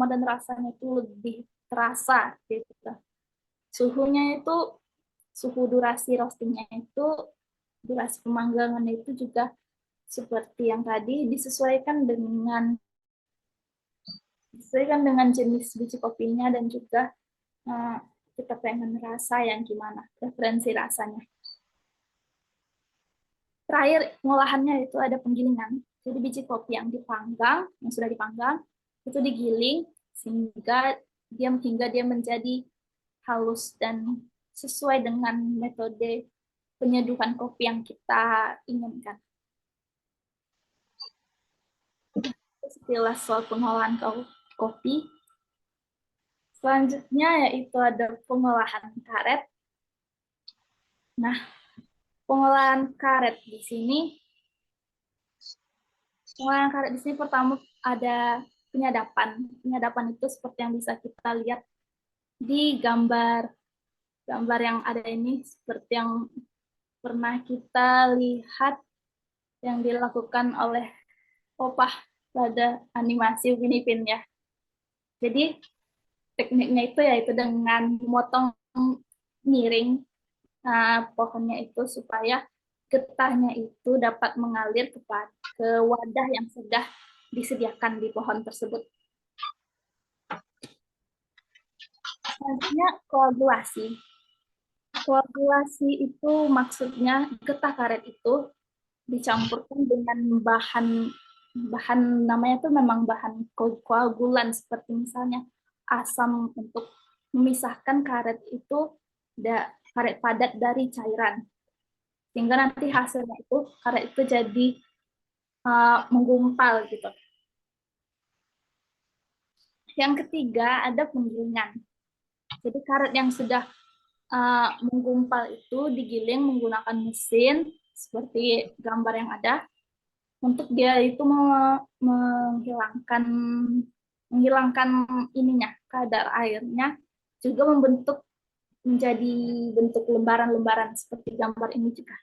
dan rasanya itu lebih terasa gitu. Suhunya itu, suhu durasi roastingnya itu, durasi pemanggangan itu juga seperti yang tadi disesuaikan dengan jenis biji kopinya dan juga kita pengen rasa yang gimana, preferensi rasanya. Terakhir pengolahannya itu ada penggilingan. Jadi biji kopi yang sudah dipanggang, itu digiling hingga dia menjadi halus dan sesuai dengan metode penyeduhan kopi yang kita inginkan. Sekilas soal pengolahan kopi. Selanjutnya yaitu ada pengolahan karet. Nah, pengolahan karet di sini pertama ada penyadapan. Penyadapan itu seperti yang bisa kita lihat di gambar yang ada ini, seperti yang pernah kita lihat yang dilakukan oleh Opah pada animasi Upin Ipin ya. Jadi tekniknya itu yaitu dengan memotong miring pohonnya itu supaya getahnya itu dapat mengalir ke wadah yang sudah disediakan di pohon tersebut. Selanjutnya koagulasi. Koagulasi itu maksudnya getah karet itu dicampurkan dengan bahan namanya tuh memang bahan koagulan, seperti misalnya asam untuk memisahkan karet itu karet padat dari cairan, sehingga nanti hasilnya itu karet itu jadi menggumpal gitu. Yang ketiga ada penggilingan. Jadi karet yang sudah menggumpal itu digiling menggunakan mesin seperti gambar yang ada, untuk dia itu menghilangkan ininya, kadar airnya, juga membentuk menjadi bentuk lembaran-lembaran seperti gambar ini juga.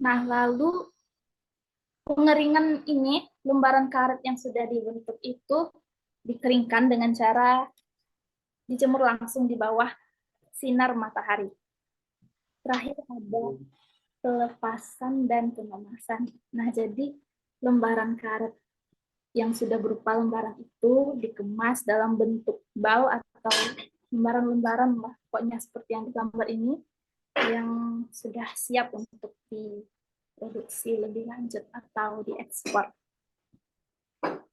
Nah, lalu pengeringan ini, lembaran karet yang sudah dibentuk itu dikeringkan dengan cara dijemur langsung di bawah sinar matahari. Terakhir ada pelepasan dan pemanasan. Nah, jadi lembaran karet yang sudah berupa lembaran itu dikemas dalam bentuk bal atau lembaran-lembaran, pokoknya seperti yang di gambar ini, yang sudah siap untuk diproduksi lebih lanjut atau diekspor.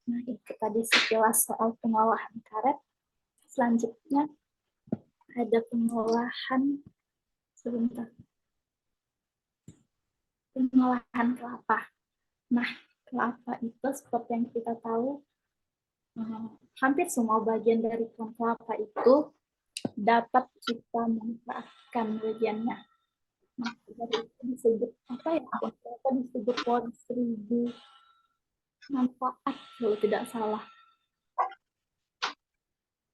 Nah, itu tadi sekilas soal pengolahan karet. Selanjutnya ada pengolahan kelapa. Nah, kelapa itu seperti yang kita tahu, hampir semua bagian dari pohon kelapa itu dapat kita manfaatkan bagiannya. Nah, itu disebut apa ya? Pohon kelapa disebut pohon 1000 manfaat kalau tidak salah.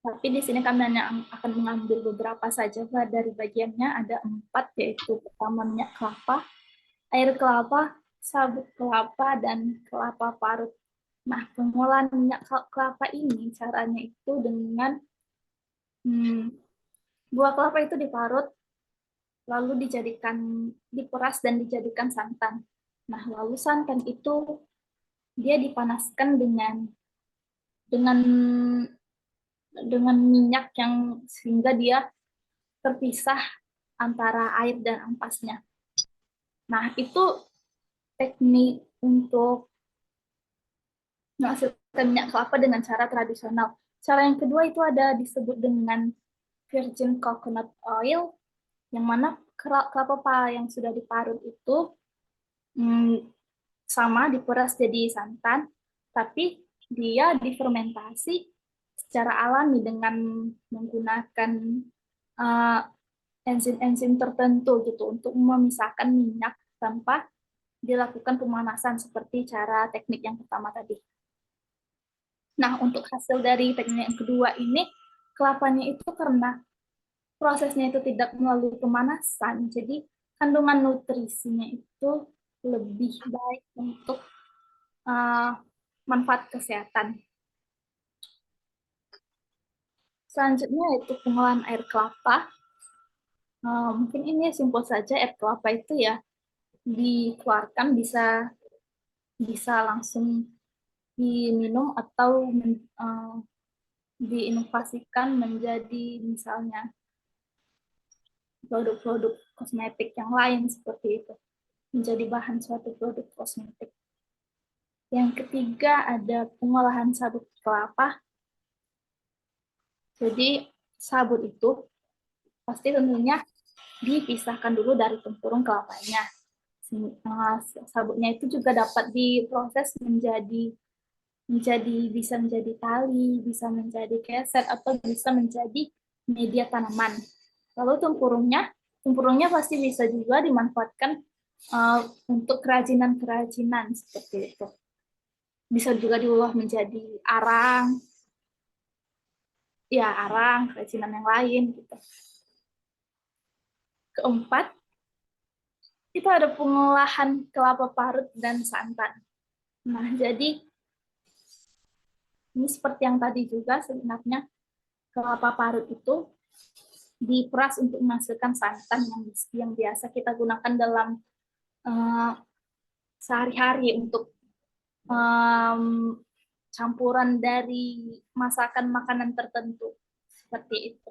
Tapi di sini kami hanya akan mengambil beberapa saja dari bagiannya. Ada 4, yaitu pertama minyak kelapa, air kelapa, sabut kelapa, dan kelapa parut. Nah, pengolahan minyak kelapa ini caranya itu dengan buah kelapa itu diparut, lalu diperas dan dijadikan santan. Nah, lalu santan itu dia dipanaskan dengan minyak yang sehingga dia terpisah antara air dan ampasnya. Nah, itu teknik untuk menghasilkan minyak kelapa dengan cara tradisional. Cara yang kedua itu ada disebut dengan virgin coconut oil, yang mana kelapa yang sudah diparut itu sama diperas jadi santan, tapi dia difermentasi secara alami dengan menggunakan enzim-enzim tertentu gitu untuk memisahkan minyak tanpa dilakukan pemanasan seperti cara teknik yang pertama tadi. Nah, untuk hasil dari teknik yang kedua ini, kelapanya itu karena prosesnya itu tidak melalui pemanasan, jadi kandungan nutrisinya itu lebih baik untuk manfaat kesehatan. Selanjutnya yaitu pengolahan air kelapa. Mungkin ini simpel saja, air kelapa itu ya dikeluarkan bisa langsung diminum atau diinovasikan menjadi misalnya produk-produk kosmetik yang lain seperti itu, menjadi bahan suatu produk kosmetik. Yang ketiga ada pengolahan sabut kelapa. Jadi sabut itu pasti tentunya dipisahkan dulu dari tempurung kelapanya. Sabutnya itu juga dapat diproses bisa menjadi tali, bisa menjadi keset, atau bisa menjadi media tanaman. Lalu tempurungnya pasti bisa juga dimanfaatkan untuk kerajinan-kerajinan seperti itu. Bisa juga diolah menjadi arang, kerajinan yang lain gitu. Keempat, itu ada pengolahan kelapa parut dan santan. Nah, jadi ini seperti yang tadi juga, sebenarnya kelapa parut itu diperas untuk menghasilkan santan yang biasa kita gunakan dalam sehari-hari untuk campuran dari masakan makanan tertentu seperti itu.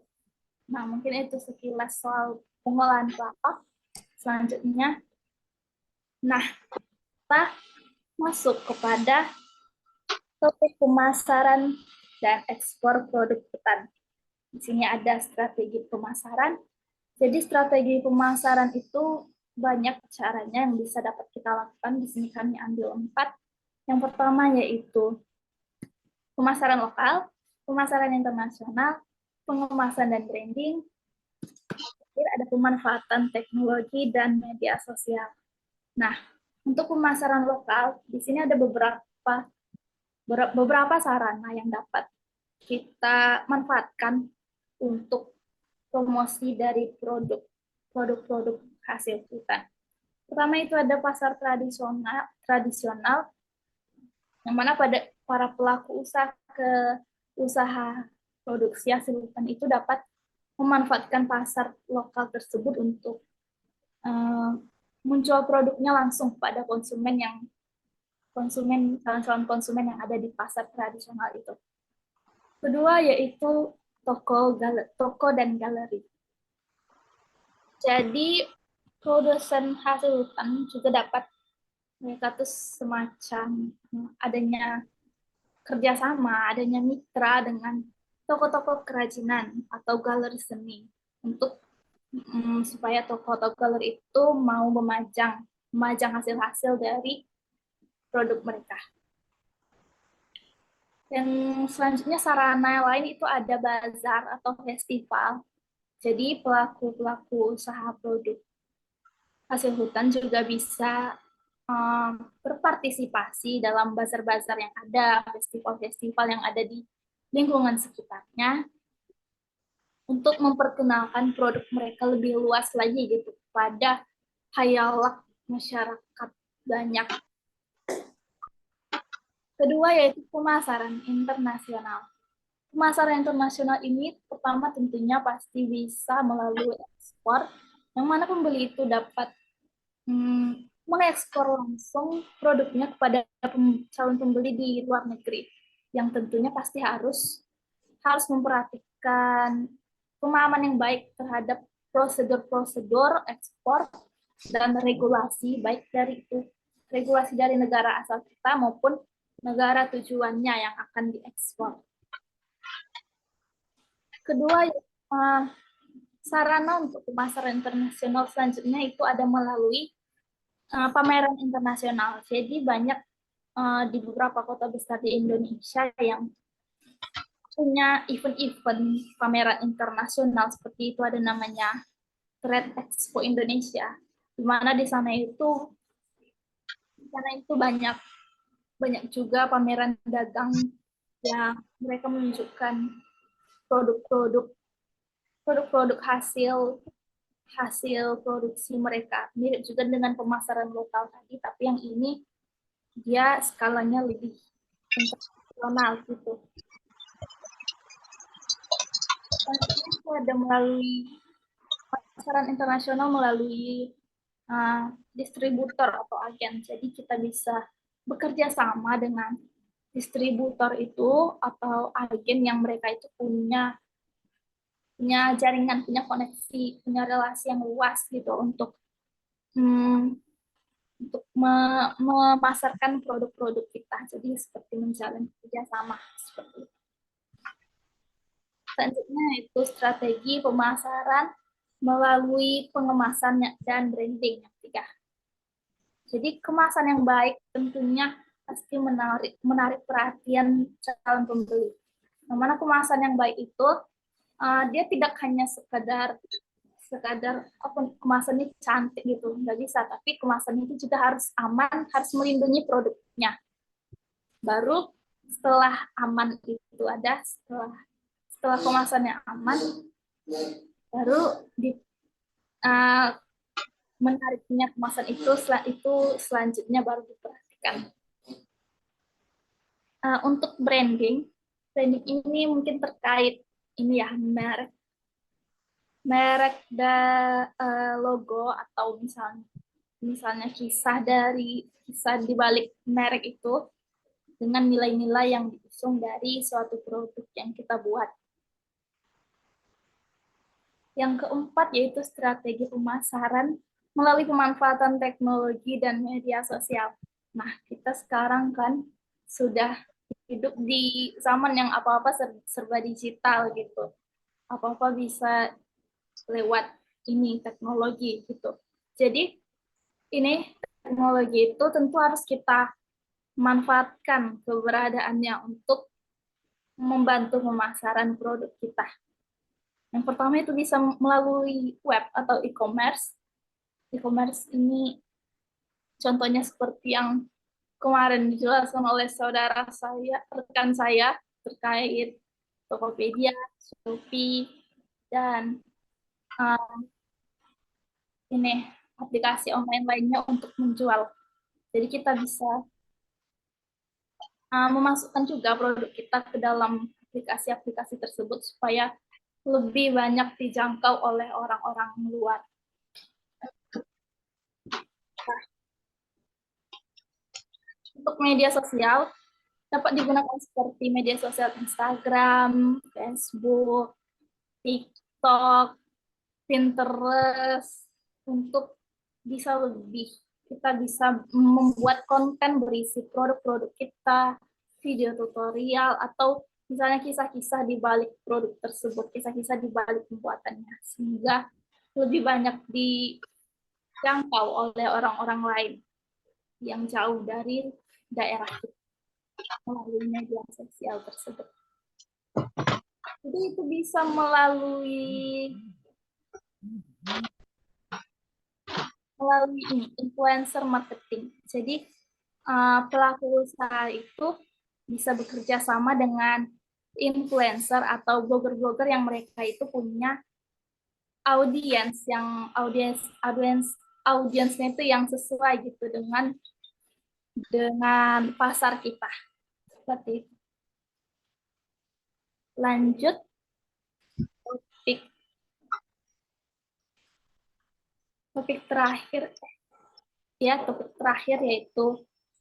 Nah, mungkin itu sekilas soal pengolahan kelapa. Selanjutnya, nah, kita masuk kepada topik pemasaran dan ekspor produk hutan. Di sini ada strategi pemasaran. Jadi strategi pemasaran itu banyak caranya yang bisa dapat kita lakukan. Di sini kami ambil 4. Yang pertama yaitu pemasaran lokal, pemasaran internasional, pengemasan dan branding, ada pemanfaatan teknologi dan media sosial. Nah, untuk pemasaran lokal, di sini ada beberapa sarana yang dapat kita manfaatkan untuk promosi dari produk-produk hasil hutan. Pertama itu ada pasar tradisional yang mana pada para pelaku usaha produksi hasil hutan itu dapat memanfaatkan pasar lokal tersebut untuk menjual produknya langsung kepada calon konsumen yang ada di pasar tradisional itu. Kedua yaitu toko dan galeri. Jadi produsen hasil hutan juga dapat mereka tuh semacam adanya kerjasama, adanya mitra dengan toko-toko kerajinan atau galeri seni untuk supaya toko atau galeri itu mau memajang hasil-hasil dari produk mereka. Dan selanjutnya sarana lain itu ada bazar atau festival. Jadi pelaku usaha produk hasil hutan juga bisa berpartisipasi dalam bazar-bazar yang ada, festival-festival yang ada di lingkungan sekitarnya untuk memperkenalkan produk mereka lebih luas lagi gitu pada khayalak masyarakat banyak. Kedua yaitu pemasaran internasional. Pemasaran internasional ini pertama tentunya pasti bisa melalui ekspor, yang mana pembeli itu dapat mengekspor langsung produknya kepada calon pembeli di luar negeri, yang tentunya pasti harus memperhatikan pemahaman yang baik terhadap prosedur ekspor dan regulasi, baik dari regulasi dari negara asal kita maupun negara tujuannya yang akan diekspor. Kedua, sarana untuk pemasaran internasional selanjutnya itu ada melalui pameran internasional. Jadi banyak di beberapa kota besar di Indonesia yang punya event-event pameran internasional seperti itu, ada namanya Trade Expo Indonesia, di mana di sana itu banyak juga pameran dagang yang mereka menunjukkan produk-produk hasil produksi mereka. Mirip juga dengan pemasaran lokal tadi, tapi yang ini dia skalanya lebih internasional gitu. Itu ada melalui pasaran internasional melalui distributor atau agen. Jadi kita bisa bekerja sama dengan distributor itu atau agen yang mereka itu punya jaringan, punya koneksi, punya relasi yang luas gitu untuk memasarkan produk-produk kita. Jadi seperti menjalin kerjasama seperti itu. Selanjutnya itu strategi pemasaran melalui pengemasan dan branding yang ketiga. Jadi kemasan yang baik tentunya pasti menarik perhatian calon pembeli. Yang mana kemasan yang baik itu dia tidak hanya sekadar kemasan ini cantik gitu, nggak bisa, tapi kemasan itu juga harus aman, harus melindungi produknya. Baru setelah aman itu ada, setelah kemasannya aman, baru menariknya kemasan itu, selanjutnya baru diperhatikan. Untuk branding ini mungkin terkait ini ya, merek logo atau misalnya kisah di balik merek itu. dengan nilai-nilai yang diusung dari suatu produk yang kita buat. Yang keempat yaitu strategi pemasaran melalui pemanfaatan teknologi dan media sosial. Nah, kita sekarang kan sudah hidup di zaman yang apa-apa serba digital gitu. Apa-apa bisa lewat ini teknologi gitu. Jadi ini teknologi itu tentu harus kita manfaatkan keberadaannya untuk membantu pemasaran produk kita. Yang pertama itu bisa melalui web atau e-commerce. E-commerce ini contohnya seperti yang kemarin dijelaskan oleh saudara saya, rekan saya terkait Tokopedia, Shopee, dan ini aplikasi online lainnya untuk menjual. Jadi kita bisa memasukkan juga produk kita ke dalam aplikasi-aplikasi tersebut supaya lebih banyak dijangkau oleh orang-orang luar. Untuk media sosial, dapat digunakan seperti media sosial Instagram, Facebook, TikTok, Pinterest, untuk bisa lebih. Kita bisa membuat konten berisi produk-produk kita, video tutorial, atau misalnya kisah-kisah di balik produk tersebut, kisah-kisah di balik pembuatannya, sehingga lebih banyak dijangkau oleh orang-orang lain yang jauh dari daerah kita melalui media sosial tersebut. Jadi itu bisa melalui influencer marketing. Jadi pelaku usaha itu bisa bekerja sama dengan influencer atau blogger-blogger yang mereka itu punya audiensnya itu yang sesuai gitu dengan pasar kita. Seperti itu. Lanjut topik terakhir yaitu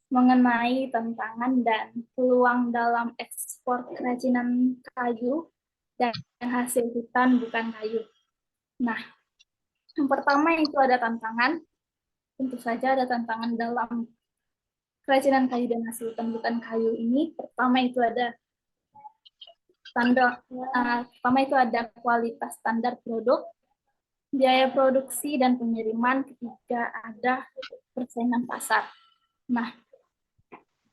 mengenai tantangan dan peluang dalam ekspor kerajinan kayu dan hasil hutan bukan kayu. Nah, yang pertama itu ada tantangan. Tentu saja ada tantangan dalam kerajinan kayu dan hasil hutan bukan kayu ini. Pertama itu ada kualitas standar produk, biaya produksi dan pengiriman. Ketiga ada persaingan pasar. Nah,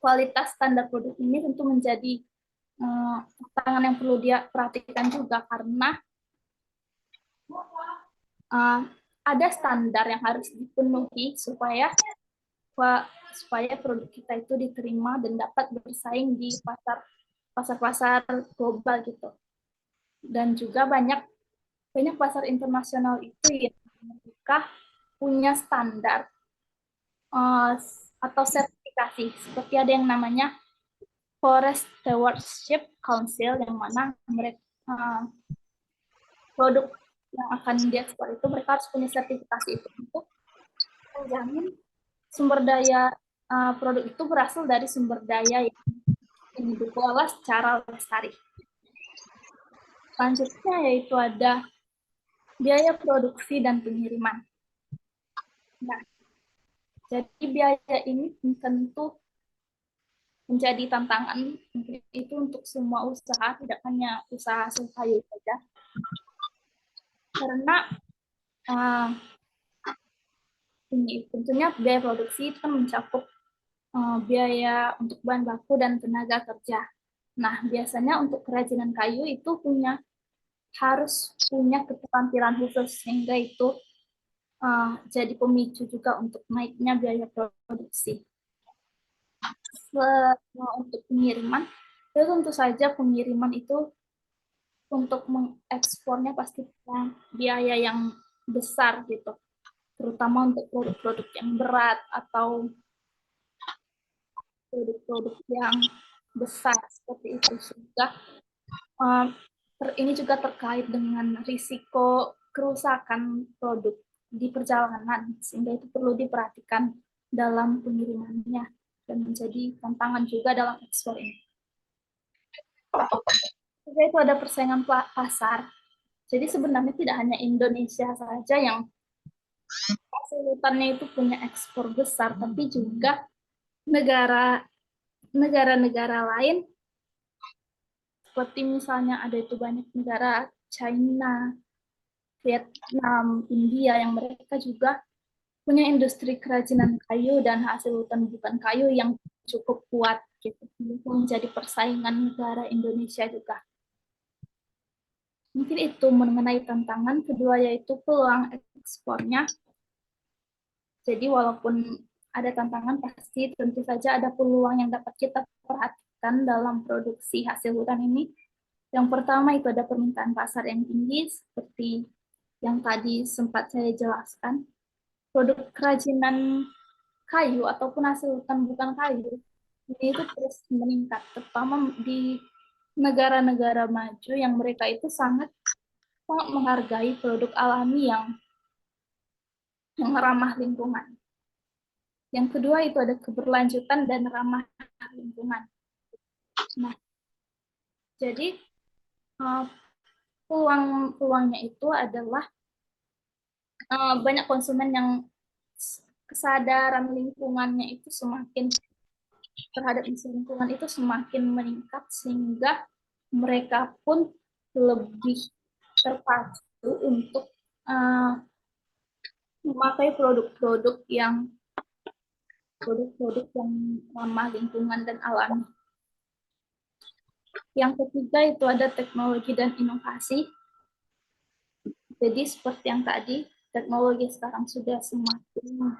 kualitas standar produk ini tentu menjadi tantangan yang perlu dia perhatikan juga, karena ada standar yang harus dipenuhi supaya produk kita itu diterima dan dapat bersaing di pasar-pasar global gitu. Dan juga banyak pasar internasional itu yang mereka punya standar atau sertifikasi, seperti ada yang namanya Forest Stewardship Council, yang mana produk yang akan diekspor itu mereka harus punya sertifikasi itu untuk menjamin sumber daya produk itu berasal dari sumber daya yang dikelola secara lestari. Selanjutnya yaitu ada biaya produksi dan pengiriman. Nah, jadi biaya ini tentu menjadi tantangan itu untuk semua usaha, tidak hanya usaha hasil kayu saja. Karena tentunya biaya produksi itu kan mencakup biaya untuk bahan baku dan tenaga kerja. Nah, biasanya untuk kerajinan kayu itu harus punya keterampilan khusus, sehingga itu jadi pemicu juga untuk naiknya biaya produksi. Untuk pengiriman, itu tentu saja pengiriman itu untuk mengekspornya pasti biaya yang besar gitu, terutama untuk produk-produk yang berat atau produk-produk yang besar seperti itu. Sehingga ini juga terkait dengan risiko kerusakan produk di perjalanan, sehingga itu perlu diperhatikan dalam pengirimannya. dan menjadi tantangan juga dalam ekspor ini. Juga itu ada persaingan pasar. Jadi sebenarnya tidak hanya Indonesia saja yang hasil hutannya itu punya ekspor besar, tapi juga negara-negara lain seperti misalnya ada itu banyak negara China, Vietnam, India yang mereka juga punya industri kerajinan kayu dan hasil hutan bukan kayu yang cukup kuat gitu. Itu menjadi persaingan negara Indonesia juga. Mungkin itu mengenai tantangan. Kedua yaitu peluang ekspornya. Jadi walaupun ada tantangan, pasti tentu saja ada peluang yang dapat kita perhatikan dalam produksi hasil hutan ini. Yang pertama itu ada permintaan pasar yang tinggi, seperti yang tadi sempat saya jelaskan. Produk kerajinan kayu ataupun hasil hutan bukan kayu, ini itu terus meningkat, terutama di negara-negara maju yang mereka itu sangat menghargai produk alami yang ramah lingkungan. Yang kedua itu ada keberlanjutan dan ramah lingkungan. Nah, jadi peluangnya itu adalah banyak konsumen yang kesadaran lingkungannya itu semakin terhadap isu lingkungan itu semakin meningkat, sehingga mereka pun lebih terpacu untuk memakai produk-produk yang ramah lingkungan dan alami. Yang ketiga itu ada teknologi dan inovasi. Jadi seperti yang tadi, teknologi sekarang sudah semakin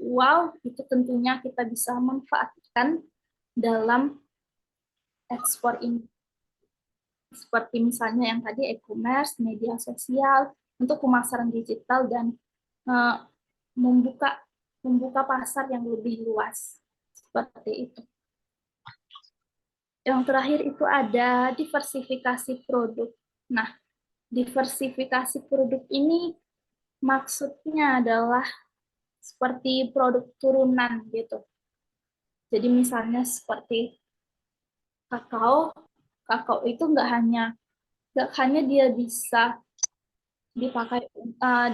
wow, itu tentunya kita bisa manfaatkan dalam ekspor ini. Seperti misalnya yang tadi e-commerce, media sosial, untuk pemasaran digital dan membuka pasar yang lebih luas. Seperti itu. Yang terakhir itu ada diversifikasi produk. Nah, diversifikasi produk ini maksudnya adalah seperti produk turunan gitu. Jadi misalnya seperti kakao itu nggak hanya dia bisa dipakai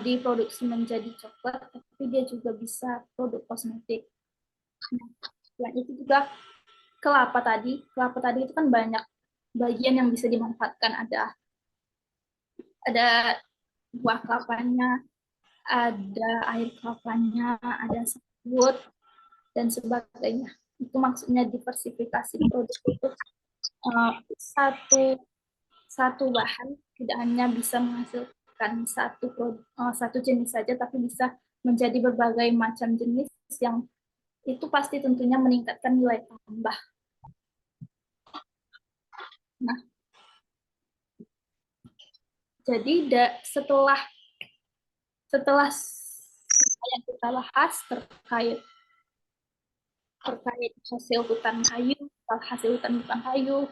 diproduksi menjadi coklat, tapi dia juga bisa produk kosmetik. Nah, itu juga kelapa tadi itu kan banyak bagian yang bisa dimanfaatkan, ada buah kelapanya, ada air kelapanya, ada sabut dan sebagainya. Itu maksudnya diversifikasi produk itu satu bahan tidak hanya bisa menghasilkan satu jenis saja, tapi bisa menjadi berbagai macam jenis yang itu pasti tentunya meningkatkan nilai tambah. Nah, jadi setelah yang kita bahas terkait hasil hutan bukan kayu,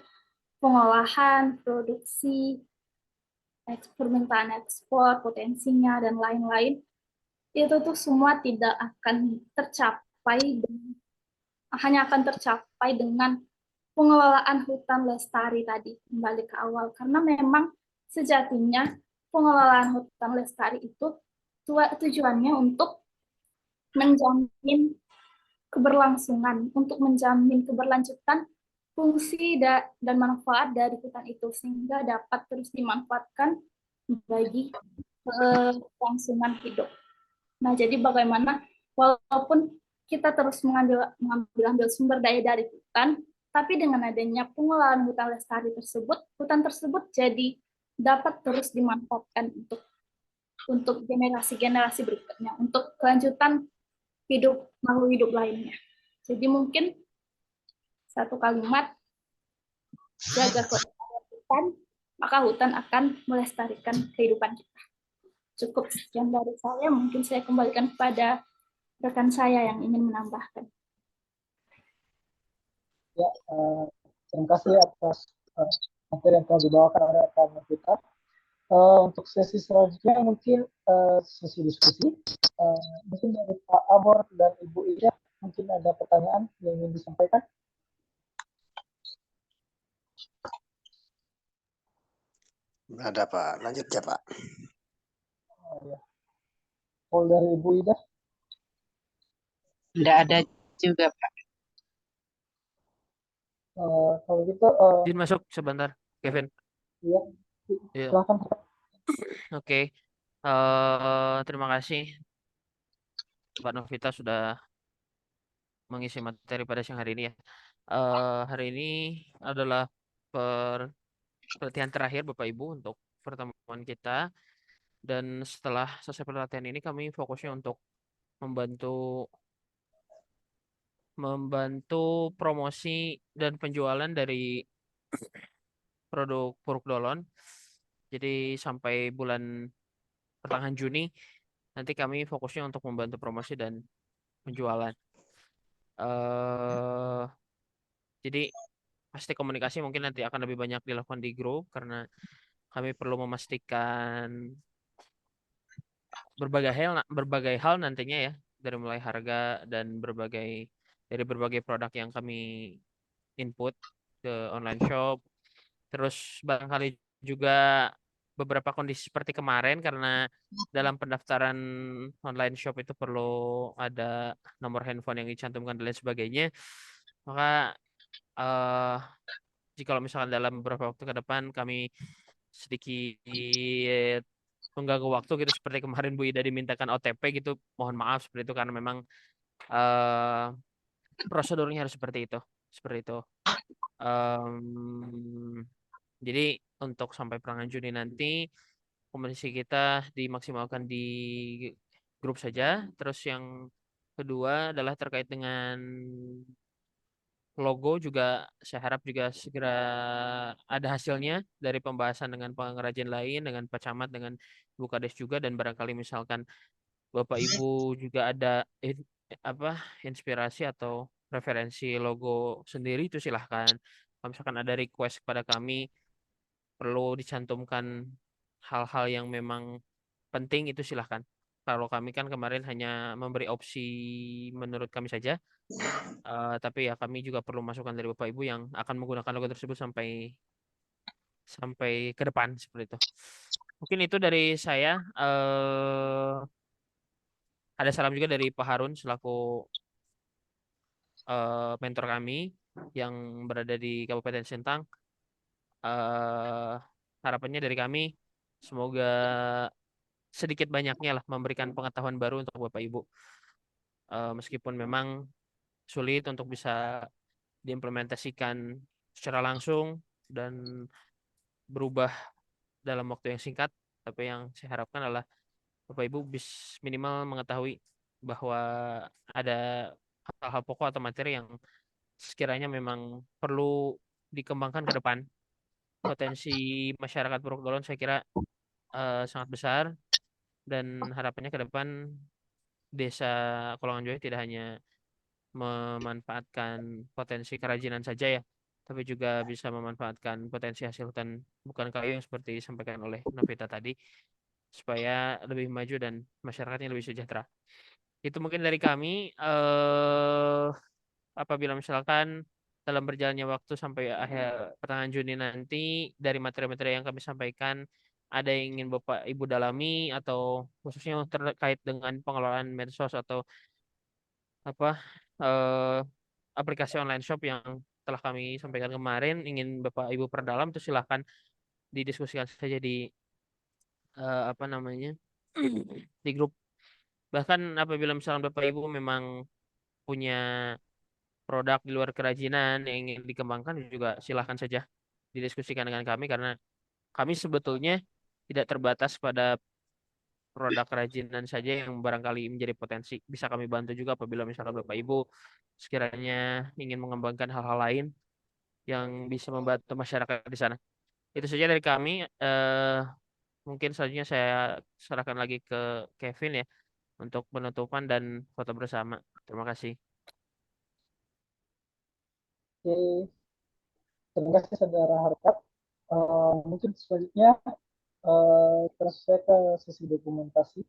pengolahan, produksi, permintaan ekspor, potensinya, dan lain-lain, itu tuh semua tidak akan tercapai hanya akan tercapai dengan pengelolaan hutan lestari tadi, kembali ke awal. Karena memang sejatinya pengelolaan hutan lestari itu tujuannya untuk menjamin keberlangsungan, untuk menjamin keberlanjutan fungsi dan manfaat dari hutan itu, sehingga dapat terus dimanfaatkan bagi kelangsungan hidup. Nah, jadi bagaimana walaupun kita terus mengambil sumber daya dari hutan, tapi dengan adanya pengelolaan hutan lestari tersebut, hutan tersebut jadi dapat terus dimanfaatkan untuk generasi-generasi berikutnya, untuk kelanjutan makhluk hidup lainnya. Jadi mungkin satu kalimat, jaga kelestarian hutan, maka hutan akan melestarikan kehidupan kita. Cukup sekian dari saya, mungkin saya kembalikan kepada rekan saya yang ingin menambahkan. Ya, terima kasih atas materi yang telah dibawakan oleh rekan kita. Untuk sesi selanjutnya mungkin sesi diskusi. Mungkin dari Pak Abu Amor dan Ibu Ida, mungkin ada pertanyaan yang ingin disampaikan? Nggak ada Pak, lanjut ya Pak. Oh, ya. Kalau dari Ibu Ida? Tidak ada juga, Pak. Kalau gitu, Izin masuk sebentar, Kevin. ya, Iya. silakan. Oke. Terima kasih Pak Novita sudah mengisi materi pada siang hari ini ya. Hari ini adalah pelatihan terakhir Bapak Ibu untuk pertemuan kita. Dan setelah selesai pelatihan ini kami fokusnya untuk membantu promosi dan penjualan dari produk Puruk Dolon. Jadi sampai bulan pertengahan Juni nanti kami fokusnya untuk membantu promosi dan penjualan. Jadi pasti komunikasi mungkin nanti akan lebih banyak dilakukan di grup karena kami perlu memastikan berbagai hal nantinya ya, dari mulai harga dan dari berbagai produk yang kami input ke online shop. Terus barangkali juga beberapa kondisi seperti kemarin karena dalam pendaftaran online shop itu perlu ada nomor handphone yang dicantumkan dan lain sebagainya. Maka jika misalkan dalam beberapa waktu ke depan kami sedikit mengganggu waktu gitu seperti kemarin Bu Ida dimintakan OTP gitu, mohon maaf seperti itu karena memang prosedurnya harus seperti itu. Jadi untuk sampai pertengahan Juni nanti komunikasi kita dimaksimalkan di grup saja. Terus yang kedua adalah terkait dengan logo juga saya harap juga segera ada hasilnya dari pembahasan dengan pengrajin lain, dengan Pak Camat, dengan Bu Kades juga, dan barangkali misalkan Bapak Ibu juga ada inspirasi atau referensi logo sendiri itu silahkan. Kalau misalkan ada request kepada kami perlu dicantumkan hal-hal yang memang penting itu silahkan. Kalau kami kan kemarin hanya memberi opsi menurut kami saja. Tapi ya kami juga perlu masukan dari Bapak Ibu yang akan menggunakan logo tersebut sampai ke depan seperti itu. Mungkin itu dari saya. Ada salam juga dari Pak Harun selaku mentor kami yang berada di Kabupaten Sintang. Harapannya dari kami semoga sedikit banyaknya lah memberikan pengetahuan baru untuk Bapak Ibu. Meskipun memang sulit untuk bisa diimplementasikan secara langsung dan berubah dalam waktu yang singkat, tapi yang saya harapkan adalah Bapak Ibu bisa minimal mengetahui bahwa ada hal-hal pokok atau materi yang sekiranya memang perlu dikembangkan ke depan. Potensi masyarakat Puruk Dolon saya kira sangat besar dan harapannya ke depan Desa Kolongan Joy tidak hanya memanfaatkan potensi kerajinan saja ya, tapi juga bisa memanfaatkan potensi hasil hutan bukan kayu yang seperti disampaikan oleh Novita tadi, supaya lebih maju dan masyarakatnya lebih sejahtera. Itu mungkin dari kami. Apabila misalkan dalam berjalannya waktu sampai akhir pertengahan Juni nanti dari materi-materi yang kami sampaikan ada yang ingin Bapak Ibu dalami atau khususnya terkait dengan pengelolaan medsos atau eh, aplikasi online shop yang telah kami sampaikan kemarin ingin Bapak Ibu perdalam itu silahkan didiskusikan saja di di grup. Bahkan apabila misalnya Bapak Ibu memang punya produk di luar kerajinan yang ingin dikembangkan juga silahkan saja didiskusikan dengan kami karena kami sebetulnya tidak terbatas pada produk kerajinan saja yang barangkali menjadi potensi. Bisa kami bantu juga apabila misalnya Bapak Ibu sekiranya ingin mengembangkan hal-hal lain yang bisa membantu masyarakat di sana. Itu saja dari kami. Mungkin selanjutnya saya serahkan lagi ke Kevin ya untuk penutupan dan foto bersama. Terima kasih. Oke, terima kasih Saudara Harkat. Mungkin selanjutnya terus saya ke sesi dokumentasi.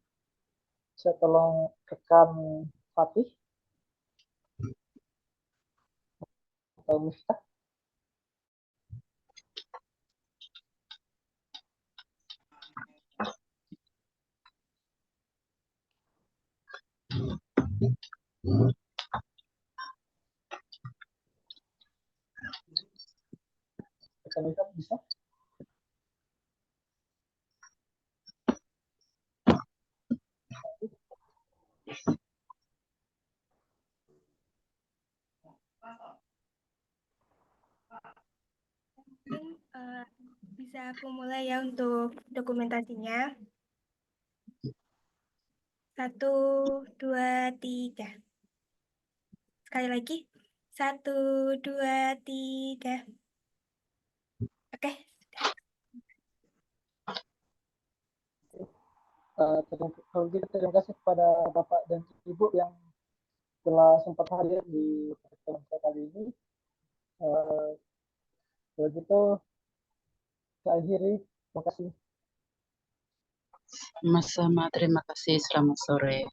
Saya tolong rekan Fatih atau Miftah? Miftah bisa? Mungkin bisa aku mulai ya untuk dokumentasinya. 1, 2, 3. Sekali lagi. 1, 2, 3. Oke. Kalau gitu terima kasih kepada Bapak dan Ibu yang telah sempat hadir di pertemuan saya kali ini. Kalau gitu saya akhiri. Terima kasih. Sama-sama, terima kasih. Selamat sore.